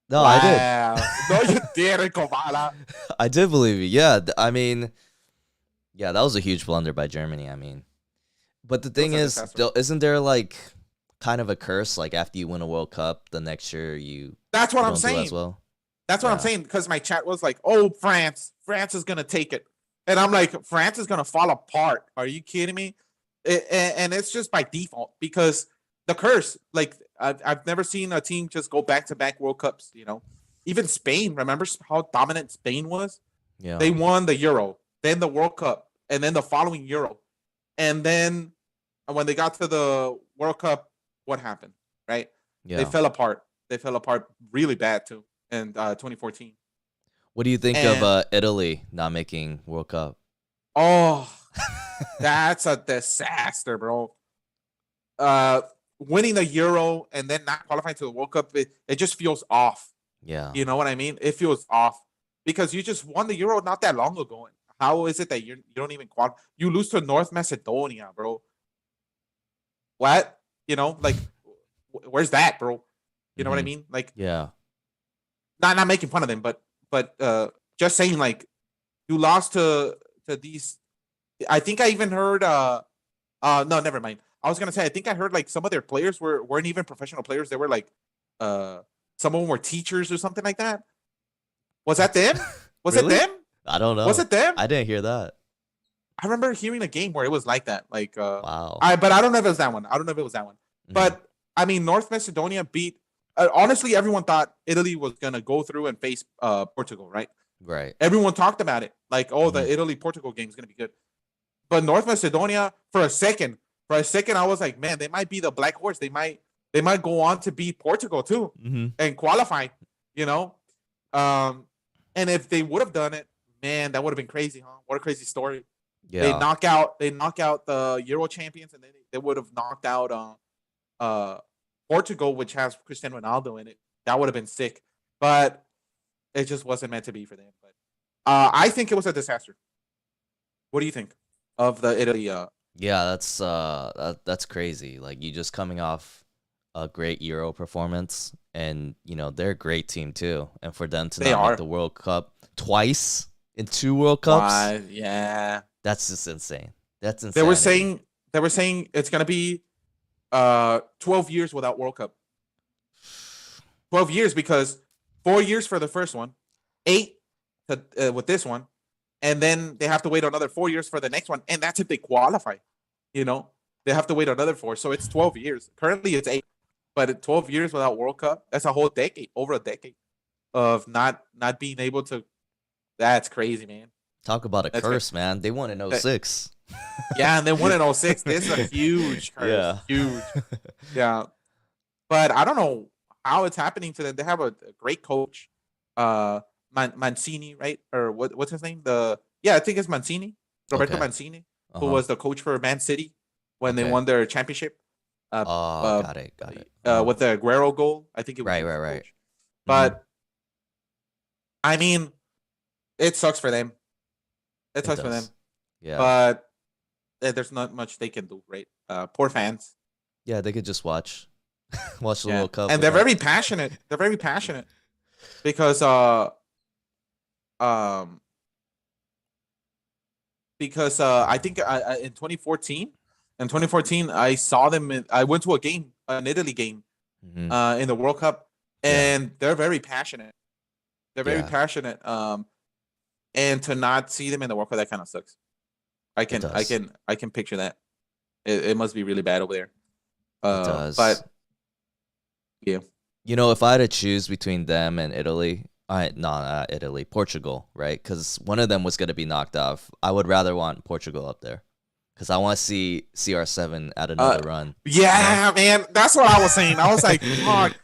No, I did. Wow. No, you didn't, Koballa. I did believe you. Yeah. I mean, yeah, that was a huge blunder by Germany. I mean, but the It was thing a is, disaster. isn't there like kind of a curse? Like after you win a World Cup, the next year you That's what I'm don't do as saying. well. That's what I'm Yeah. saying, because my chat was like, "Oh, France is gonna take it," and I'm like, "France is gonna fall apart." Are you kidding me? And it's just by default, because the curse. Like I've never seen a team just go back to back World Cups. You know, even Spain. Remember how dominant Spain was? Yeah. They won the Euro, then the World Cup, and then the following Euro, and then when they got to the World Cup, what happened? Right? They Yeah. fell apart. They fell apart really bad too in 2014. What do you think of And Italy not making World Cup? oh, that's a disaster, bro. Uh, Winning the Euro and then not qualifying to the World Cup, it just feels off. Yeah. You know what I mean? It feels off because you just won the Euro not that long ago. How is it that you don't even qualify? You lose to North Macedonia, bro. What? You know, like, where's that, bro? You know what I Mhm. mean? Like, Yeah. not making fun of them, but just saying, like, you lost to these. I think I even heard. No, never mind. I was gonna say I think I heard like some of their players weren't even professional players. They were like, some of them were teachers or something like that. Was that What? them? Was it Really? them? I don't Was know. it them? I didn't hear that. I remember hearing a game where it was like that. Like, Wow. but I don't know if it was that one. I don't know if it was that one. Mhm. But I mean, North Macedonia beat. Honestly, everyone thought Italy was gonna go through and face Portugal, right? Right. Everyone talked about it, like, oh, the Mhm. Italy Portugal game is gonna be good. But North Macedonia, for a second, I was like, man, they might be the black horse. They might go on to beat Portugal too Mhm. and qualify. You know, and if they would have done it, man, that would have been crazy, huh? What a crazy story. Yeah. They knock out the Euro champions, and then they would have knocked out uh Portugal, which has Cristiano Ronaldo in it. That would have been sick, but it just wasn't meant to be for them. But I think it was a disaster. What do you think of the Italy? Yeah, that's crazy. Like you just coming off a great Euro performance, and they're a great team too. And for them to They not make are. the World Cup twice in 2 World Cups, Why? Yeah. that's just insane. That's They were insanity. saying it's gonna be 12 years without World Cup. 12 years because 4 years for the first one, 8 with this one, and then they have to wait another 4 years for the next one, and that's if they qualify. You know, they have to wait another 4, so it's 12 years. Currently, it's 8, but 12 years without World Cup, that's a whole decade, over a decade of not being able to. That's crazy, man. Talk about a That's curse, man. They won in that, 06. yeah, and then 1-6. This is a huge curse, Yeah. huge. Yeah, but I don't know how it's happening to them. They have a great coach, Mancini, right? Or what's his name? I think it's Mancini, Roberto Okay. Mancini, who Uh-huh. was the coach for Man City when they Okay. won their championship. Oh, got it. With the Aguero goal, I think it was Right. the Mhm. coach. But I mean, it sucks for them. It sucks for them. does. Yeah. But there's not much they can do, right? Poor fans. Yeah, they could just watch the Yeah. World Cup. And they're very passionate. They're very passionate because um I think in 2014 I saw them. I went to a game, an Italy game, Mhm. in the World Cup, and they're very passionate. They're very Yeah, passionate. And to not see them in the World Cup, that kind of sucks. I it can I does. can I can picture that. It must be really bad over there. It But does. yeah. You know, if I had to choose between them and Italy, not Italy, Portugal, right? Because one of them was going to be knocked off. I would rather want Portugal up there because I want to see CR7 at Uh, another run. yeah, man, that's what I was saying. I was like, fuck,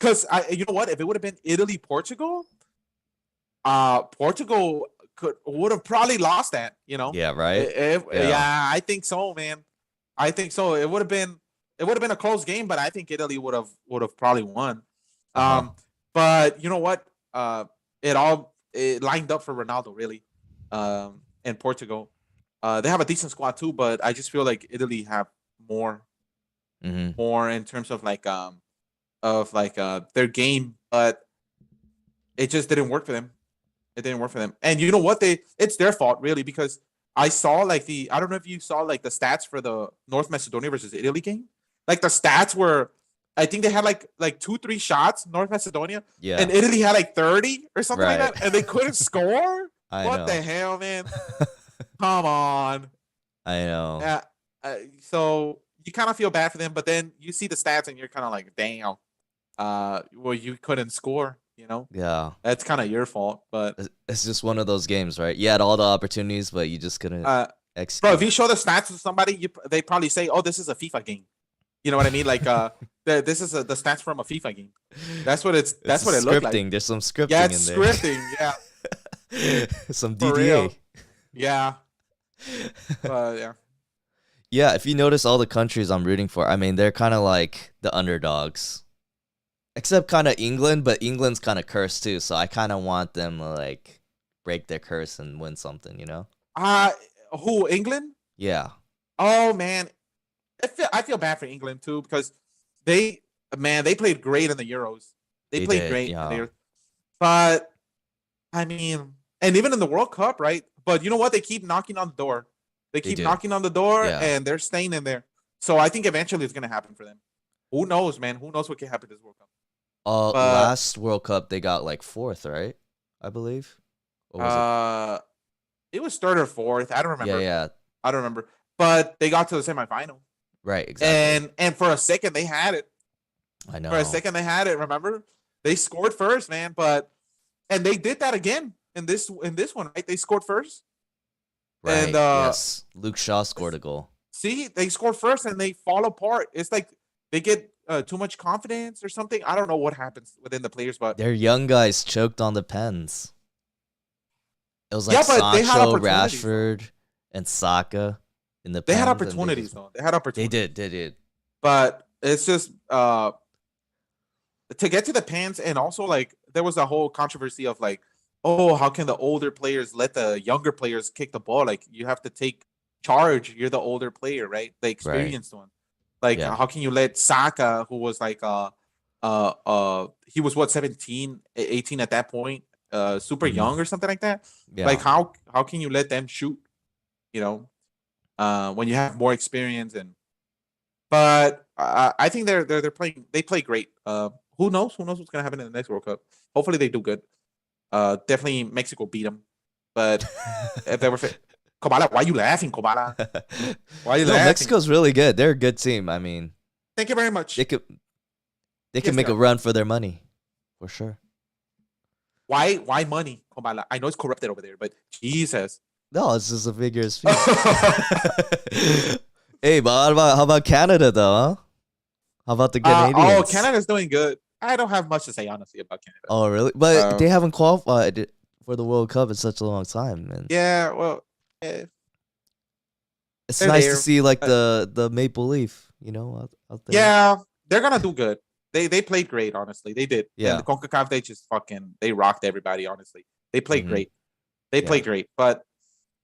because you know what? If it would have been Italy, Portugal, Portugal would have probably lost that. You know, Yeah, right. Yeah. yeah, I think so, man. I think so. It would have been a close game, but I think Italy would have probably won. Uh huh. But you know what? It lined up for Ronaldo really, and Portugal. They have a decent squad too, but I just feel like Italy have more Mm-hmm. more in terms of their game, but it just didn't work for them. It didn't work for them. And you know what? It's their fault really because I saw I don't know if you saw like the stats for the North Macedonia versus Italy game. Like the stats were I think they had like 2-3 shots, North Macedonia, Yeah. and Italy had like 30 or something like Right. that, and they couldn't score. I What know. the hell, man? Come on. I know. Yeah. So you kind of feel bad for them, but then you see the stats and you're kind of like, damn. Well, you couldn't score. You know, Yeah. that's kind of your fault. But It's just one of those games, right? You had all the opportunities, but you just couldn't bro, if execute. you show the stats to somebody, they probably say, "Oh, this is a FIFA game." You know what I mean? Like, this is the stats from a FIFA game. That's what it's. That's what it looked like. Scripting. There's some scripting Yeah, in it's there. scripting. Yeah, Some for real. DDA. Yeah. Yeah. Yeah, if you notice all the countries I'm rooting for, I mean, they're kind of like the underdogs. Except kind of England, but England's kind of cursed too, so I kind of want them to like break their curse and win something, you know? Who England? Yeah. Oh man, I feel bad for England too because they played great in the Euros. They played did, great, yeah. but I mean, and even in the World Cup, right? But you know what? They keep knocking on the door. They keep do. knocking on the door, Yeah. and they're staying in there. So I think eventually it's gonna happen for them. Who knows, man? Who knows what can happen this World Cup? But Last World Cup they got like fourth, right? I believe. Or was it was third or fourth. I don't it? remember. Yeah. I don't remember. But they got to the semifinal. Right, exactly. And for a second they had it. I know. For a second they had it. Remember, they scored first, man. And they did that again in this one, right? They scored first. Right. And yes, Luke Shaw scored a goal. See, they score first and they fall apart. It's like they get too much confidence or something. I don't know what happens within the players, but Their young guys choked on the pens. It was like yeah, but they had Sancho, opportunities. Rashford, and Saka in the. They had pens, and opportunities though. They had opportunities. They did. But it's just to get to the pens, and also like there was a whole controversy of like, oh, how can the older players let the younger players kick the ball? Like you have to take charge. You're the older player, right? The experienced one. Like Yeah. how can you let Saka, who was like he was what 17, 18 at that point, super Mhm. young or something like that. Yeah. Like how can you let them shoot? You know, when you have more experience but I think they're playing. They play great. Who knows? Who knows what's gonna happen in the next World Cup? Hopefully they do good. Definitely Mexico beat them. But if they were fit, Koballa, why are you laughing, Koballa? Why are you laughing? Mexico's really good. They're a good team. I mean, Thank you very much. they can Yes, make sir. a run for their money, for sure. Why money, Koballa? I know it's corrupted over there, but Jesus. No, it's just a figure of speech. Hey, but how about Canada though? Huh? How about the Canadians? Canada's doing good. I don't have much to say honestly about Canada. Oh, really? But they haven't qualified for the World Cup in such a long time, man. Yeah, well, yeah. It's They're nice there, to see like the Maple Leaf, you know, out there. Yeah, they're gonna do good. They played great, honestly. They did. Yeah. And the CONCACAF, they rocked everybody, honestly. They played Mhm. great. They played great. But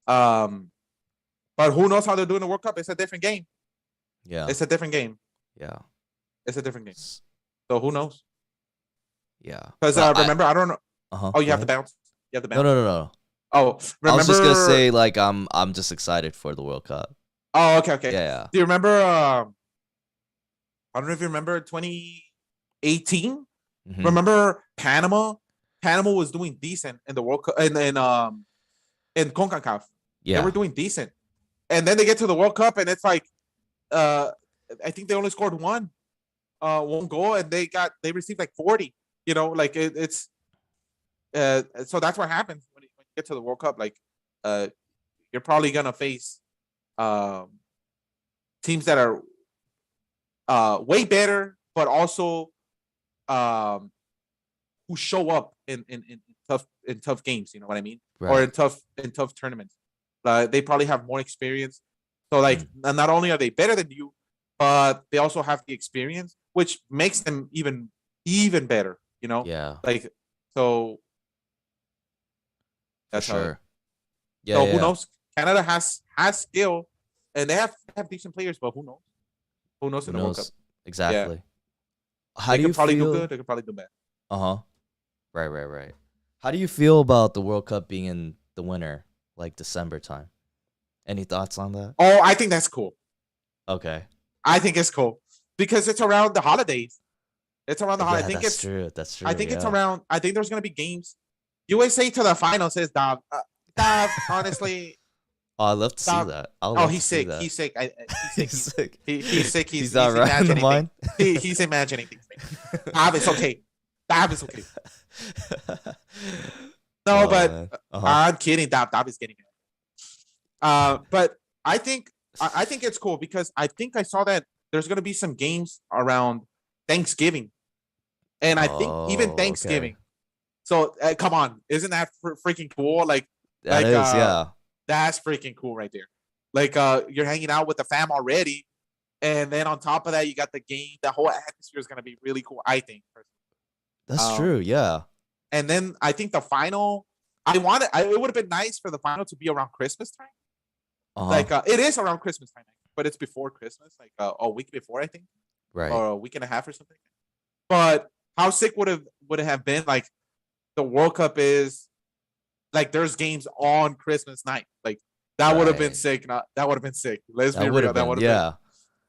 who knows how they're doing the World Cup? It's a different game. Yeah. It's a different game. Yeah. It's a different game. So who knows? Yeah. Because remember, I don't know. Uh-huh. Oh, you have to bounce. You have to bounce. No. Oh, remember? I was just gonna say like I'm just excited for the World Cup. Oh, okay. Yeah. Do you remember? I don't know if you remember 2018 Hmm. Remember Panama? Panama was doing decent in the World Cup and in CONCACAF. They Yeah. were doing decent. And then they get to the World Cup and it's like uh I think they only scored one goal and they received like 40. Like it's so that's what happens when you get to the World Cup. Like uh you're probably gonna face um teams that are way better, but also um who show up in tough games. You know what I mean? Or Right. in tough tournaments. They probably have more experience. So like, Mm. not only are they better than you, but they also have the experience, which makes them even better. Yeah. Like so For that's how it. sure. Yeah. So who Yeah. knows? Canada has skill, and they have decent players, but who knows? Who knows Who in the World Cup? knows Yeah, exactly? How they do you could probably do feel? good. They could probably do bad. Uh huh. Right. Right. Right. How do you feel about the World Cup being in the winter, like December time? Any thoughts on that? Oh, I think that's cool. Okay. I think it's cool because it's around the holidays. It's around the holidays. Yeah, that's true. That's I true. think it's Yeah. around. I think there's gonna be games. USA to the final says Dom. Dom, honestly, Oh, I'd love to see Dom. that. I'd Oh, love to he's see sick. that. He's sick. He's sick. He's sick. He's sick. He's not He's right in the imagining things. mind. He's imagining things. Dom, it's okay. Dom is okay. No, Oh but man. Uh huh. I'm kidding. Dom is getting it. But I think it's cool because I think I saw that there's gonna be some games around Thanksgiving, and I think even Oh, okay. Thanksgiving. So come on, isn't that freaking cool? That Like is, yeah. that's freaking cool right there. Like you're hanging out with the fam already, and then on top of that, you got the game. The whole atmosphere is gonna be really cool. I think. That's Um, true. Yeah. and then I think the final. It would have been nice for the final to be around Christmas time. Uh huh. Like it is around Christmas time, but it's before Christmas, like a week before, I think, Right. or a week and a half or something. But how sick would it have been? Like the World Cup is like there's games on Christmas night. Like that would have been Right. sick. Not that would have been sick. Let's be That would real. have That been, would have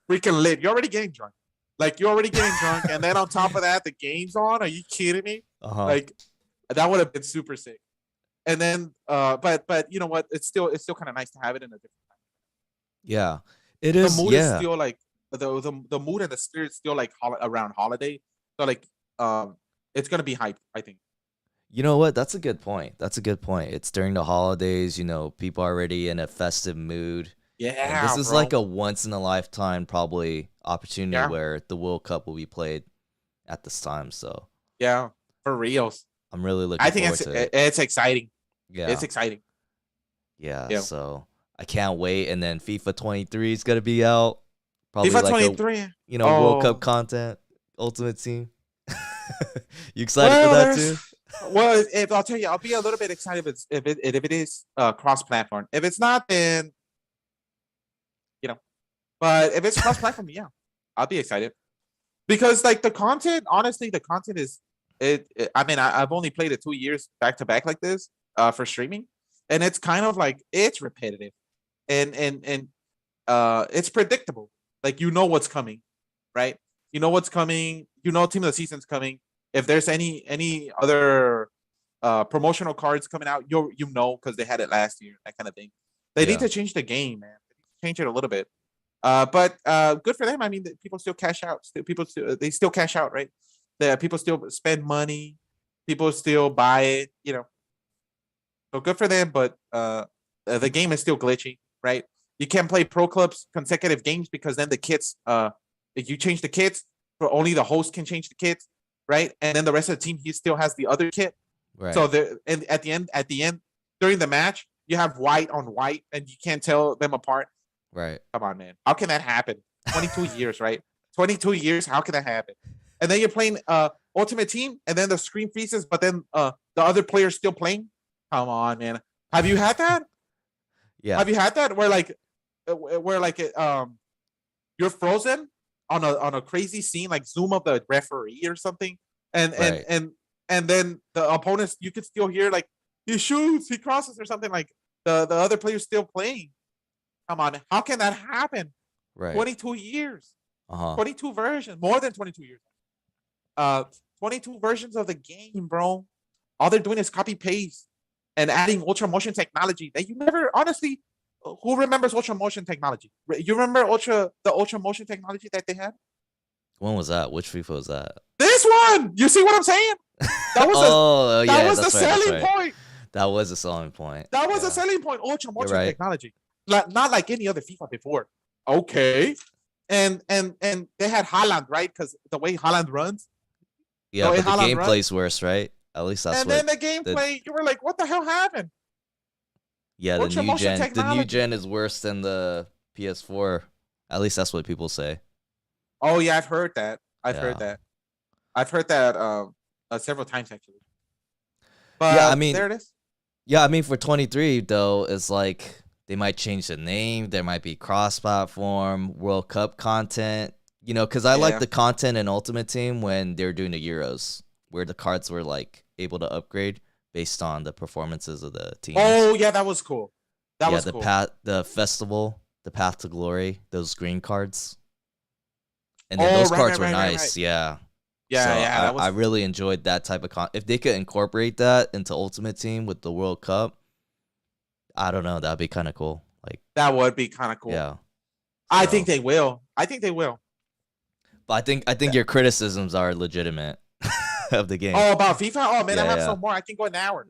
been yeah. freaking lit. You're already getting drunk. Like you're already getting drunk, and then on top of that, the game's on. Are you kidding me? Uh huh. Like that would have been super sick. And then, but you know what? It's still kind of nice to have it in a different time. Yeah. It The is. mood is Yeah. still like the mood and the spirit still like around holiday. So like it's gonna be hyped, I think. You know what? That's a good point. That's a good point. It's during the holidays, people are already in a festive mood. And this Yeah, is like bro. a once in a lifetime probably opportunity Yeah, where the World Cup will be played at this time. So yeah, for reals. I'm really looking I think forward to it. it's exciting. It's Yeah. exciting. Yeah. Yeah. So I can't wait. And then FIFA 23 is going to be out. Probably FIFA like a, 23. World Cup Oh, content, Ultimate Team. You excited for well, that too? if I'll tell you, I'll be a little bit excited if it is cross platform. If it's not, then you know. But if it's cross platform, yeah, I'll be excited because like the content. Honestly, the content is I mean, I've only played it 2 years back to back like this for streaming, and it's kind of like it's repetitive and it's predictable. Like you know what's coming, right? You know what's coming. You know team of the season's coming. If there's any other promotional cards coming out, you know because they had it last year, that kind of thing. They need Yeah. to change the game, man. Change it a little bit. But good for them. I mean, people still cash out. They still cash out, right? People still spend money. People still buy it. So good for them. But the game is still glitchy, right? You can't play pro clubs consecutive games because then the kits, if you change the kits, for only the host can change the kits, right? And then the rest of the team, he still has the other kit. So Right. and at the end, during the match, you have white on white, and you can't tell them apart. Right. Come on, man. How can that happen? 22 years, right? 22 years. How can that happen? And then you're playing Ultimate Team, and then the screen freezes, but then the other player's still playing. Come on, man. Have you had that? Yeah. Have you had that where like you're frozen on a crazy scene, like zoom of the referee or something, and and Right. and and then the opponents you can still hear like he shoots, he crosses or something like the other player's still playing. Come on, how can that happen? Right. 22 years, Uh huh. 22 versions, more than 22 years. uh 22 versions of the game, bro. All they're doing is copy paste and adding ultra motion technology that you never honestly. Who remembers ultra motion technology? You remember the ultra motion technology that they had? When was that? Which FIFA was that? This one. You see what I'm saying? That was oh, that yeah, was the that's right, selling point. That was a selling point. That was yeah. a selling point. Ultra motion right. technology, not like any other FIFA before. Okay, and they had Haaland, right? Because the way Haaland runs. Yeah, but the gameplay's worse, right? At least that's and what. And then the gameplay, you were like, "What the hell happened?" Yeah, the new gen is worse than the PS4. At least that's what people say. Oh yeah, I've heard that. I've heard that several times actually. But yeah, I mean, there it is. Yeah, I mean, for 23 though, it's like they might change the name. There might be cross-platform World Cup content. You know, because I like the content in Ultimate Team when they're doing the Euros, where the cards were like able to upgrade based on the performances of the teams. Oh yeah, that was cool. That was cool. The festival, the Path to Glory, those green cards, and then those cards were nice. Yeah. Yeah, I really enjoyed that type of if they could incorporate that into Ultimate Team with the World Cup, I don't know, that'd be kind of cool. Like that would be kind of cool. Yeah. I think they will. But I think your criticisms are legitimate of the game. Oh, about FIFA? Oh man, I have some more. I can go an hour.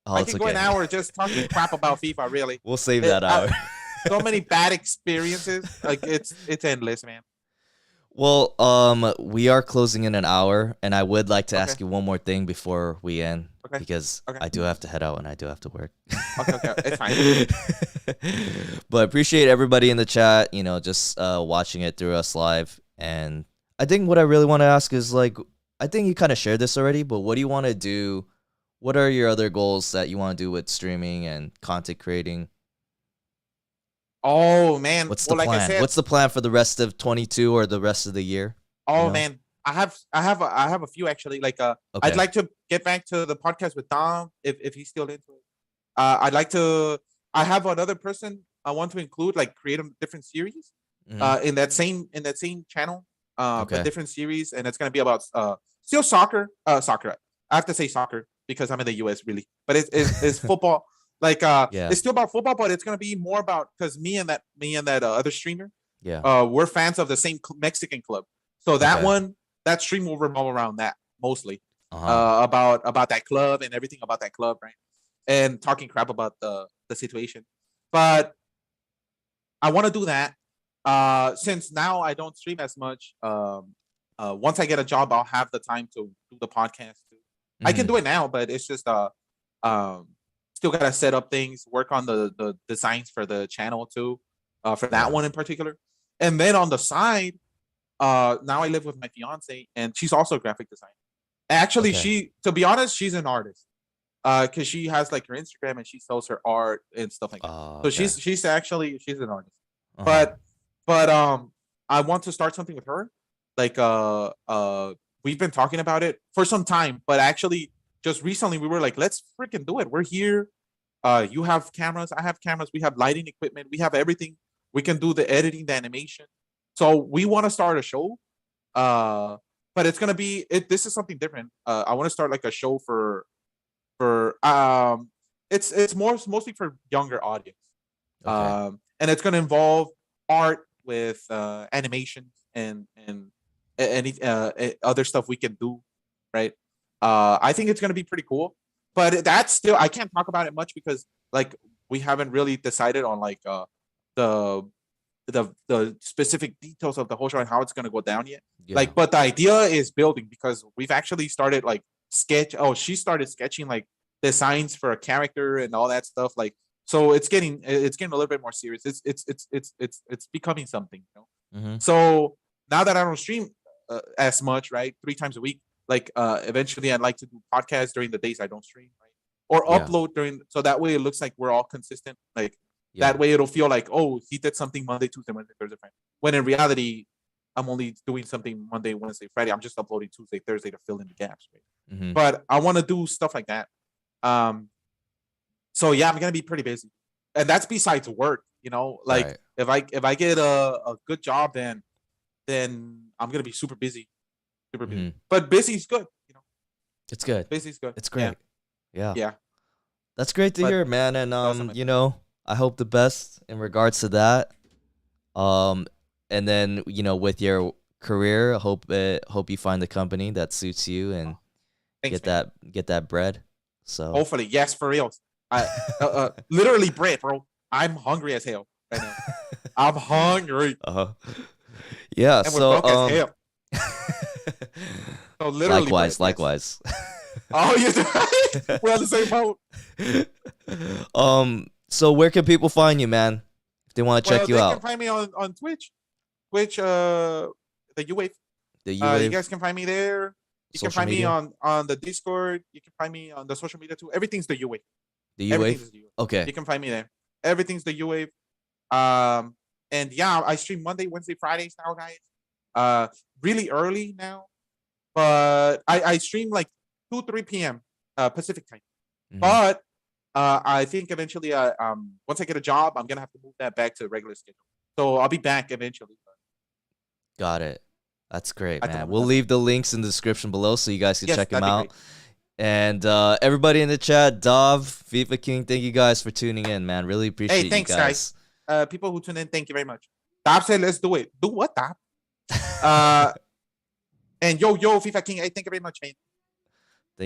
Oh, I can go an hour just talking crap about FIFA, really. We'll save that hour. So many bad experiences. Like it's endless, man. Well, we are closing in an hour, and I would like to ask you one more thing before we end, because I do have to head out and I do have to work. Okay, it's fine. But appreciate everybody in the chat, you know, just watching it through us live. And I think what I really want to ask is, like, I think you kind of shared this already, but what do you want to do? What are your other goals that you want to do with streaming and content creating? Oh man, what's the plan? What's the plan for the rest of 22 or the rest of the year? Oh man, I have a few actually. Like I'd like to get back to the podcast with Dom if he's still into it. I'd like to. I have another person I want to include, like create a different series, in that same channel, but different series, and it's gonna be about still soccer. Soccer. I have to say soccer because I'm in the US, really, but it's football. Like it's still about football, but it's gonna be more about, because me and that other streamer, we're fans of the same Mexican club. So that stream will revolve around that mostly, about that club and everything about that club, right? And talking crap about the situation. But I want to do that. Since now I don't stream as much. Once I get a job, I'll have the time to do the podcast too. I can do it now, but it's just still gotta set up things, work on the designs for the channel too, for that one in particular. And then on the side, now I live with my fiance, and she's also a graphic designer. Actually, to be honest, she's an artist. Because she has like her Instagram and she sells her art and stuff like that. So she's an artist. But I want to start something with her. Like we've been talking about it for some time, but actually just recently we were like, let's freaking do it. We're here. You have cameras, I have cameras, we have lighting equipment, we have everything. We can do the editing, the animation. So we want to start a show. But it's gonna be this is something different. I want to start like a show for it's mostly for younger audience. And it's gonna involve art with animations and any other stuff we can do, right? I think it's gonna be pretty cool, but that's still, I can't talk about it much because like we haven't really decided on like the specific details of the whole show and how it's gonna go down yet. Like, but the idea is building, because we've actually started like she started sketching like designs for a character and all that stuff. Like, so it's getting a little bit more serious. It's becoming something, you know. So now that I don't stream as much, right, 3 times a week, like eventually I'd like to do podcasts during the days I don't stream, right, or upload during, so that way it looks like we're all consistent. Like that way it'll feel like, oh, he did something Monday, Tuesday, Wednesday, Thursday, Friday. When in reality, I'm only doing something Monday, Wednesday, Friday. I'm just uploading Tuesday, Thursday to fill in the gaps, right? But I want to do stuff like that. So yeah, I'm gonna be pretty busy, and that's besides work, you know. Like if I get a good job, then I'm gonna be super busy. super busy. Mhm. But busy's good. You know, It's good. busy's good. It's great. Yeah. Yeah. That's great to But hear, man. And awesome. you know, I hope the best in regards to that. Um, and then you know, with your career, hope you find the company that suits you and Thanks, man. get that bread. So Hopefully, yes, for real. I literally bread, bro. I'm hungry as hell right now. I'm hungry uh yeah. and we're So broke as hell. So literally bread. likewise, Yes. likewise. Oh, you we're on the same boat. So where can people find you, man? If they want to check you They out, can find me on Twitch. Twitch, the Theuwave. the You UAV guys can find me there. You can social find me media, on the Discord. You can find me on the social media too. Everything's the U-Wave. the Everything's UAV. the U-Wave. Okay, You can find me there. Everything's the U-Wave. And yeah, I stream Monday, Wednesday, Fridays now, guys. Really early now, but I stream like 2-3 p.m. Pacific time. Mhm. But I think eventually, once I get a job, I'm gonna have to move that back to regular schedule. So I'll be back eventually. Got it. That's great, I don't man. know. We'll leave the links in the description below so you guys can Yes, check them that'd be out. And everybody in the chat, Dov, FIFA King, thank you guys for tuning in, man. Really appreciate Hey, thanks, you guys. People who tune in, thank you very much. Dab said, let's do it. Do what, Dab? And yo, FIFA King, hey, thank you very much, man.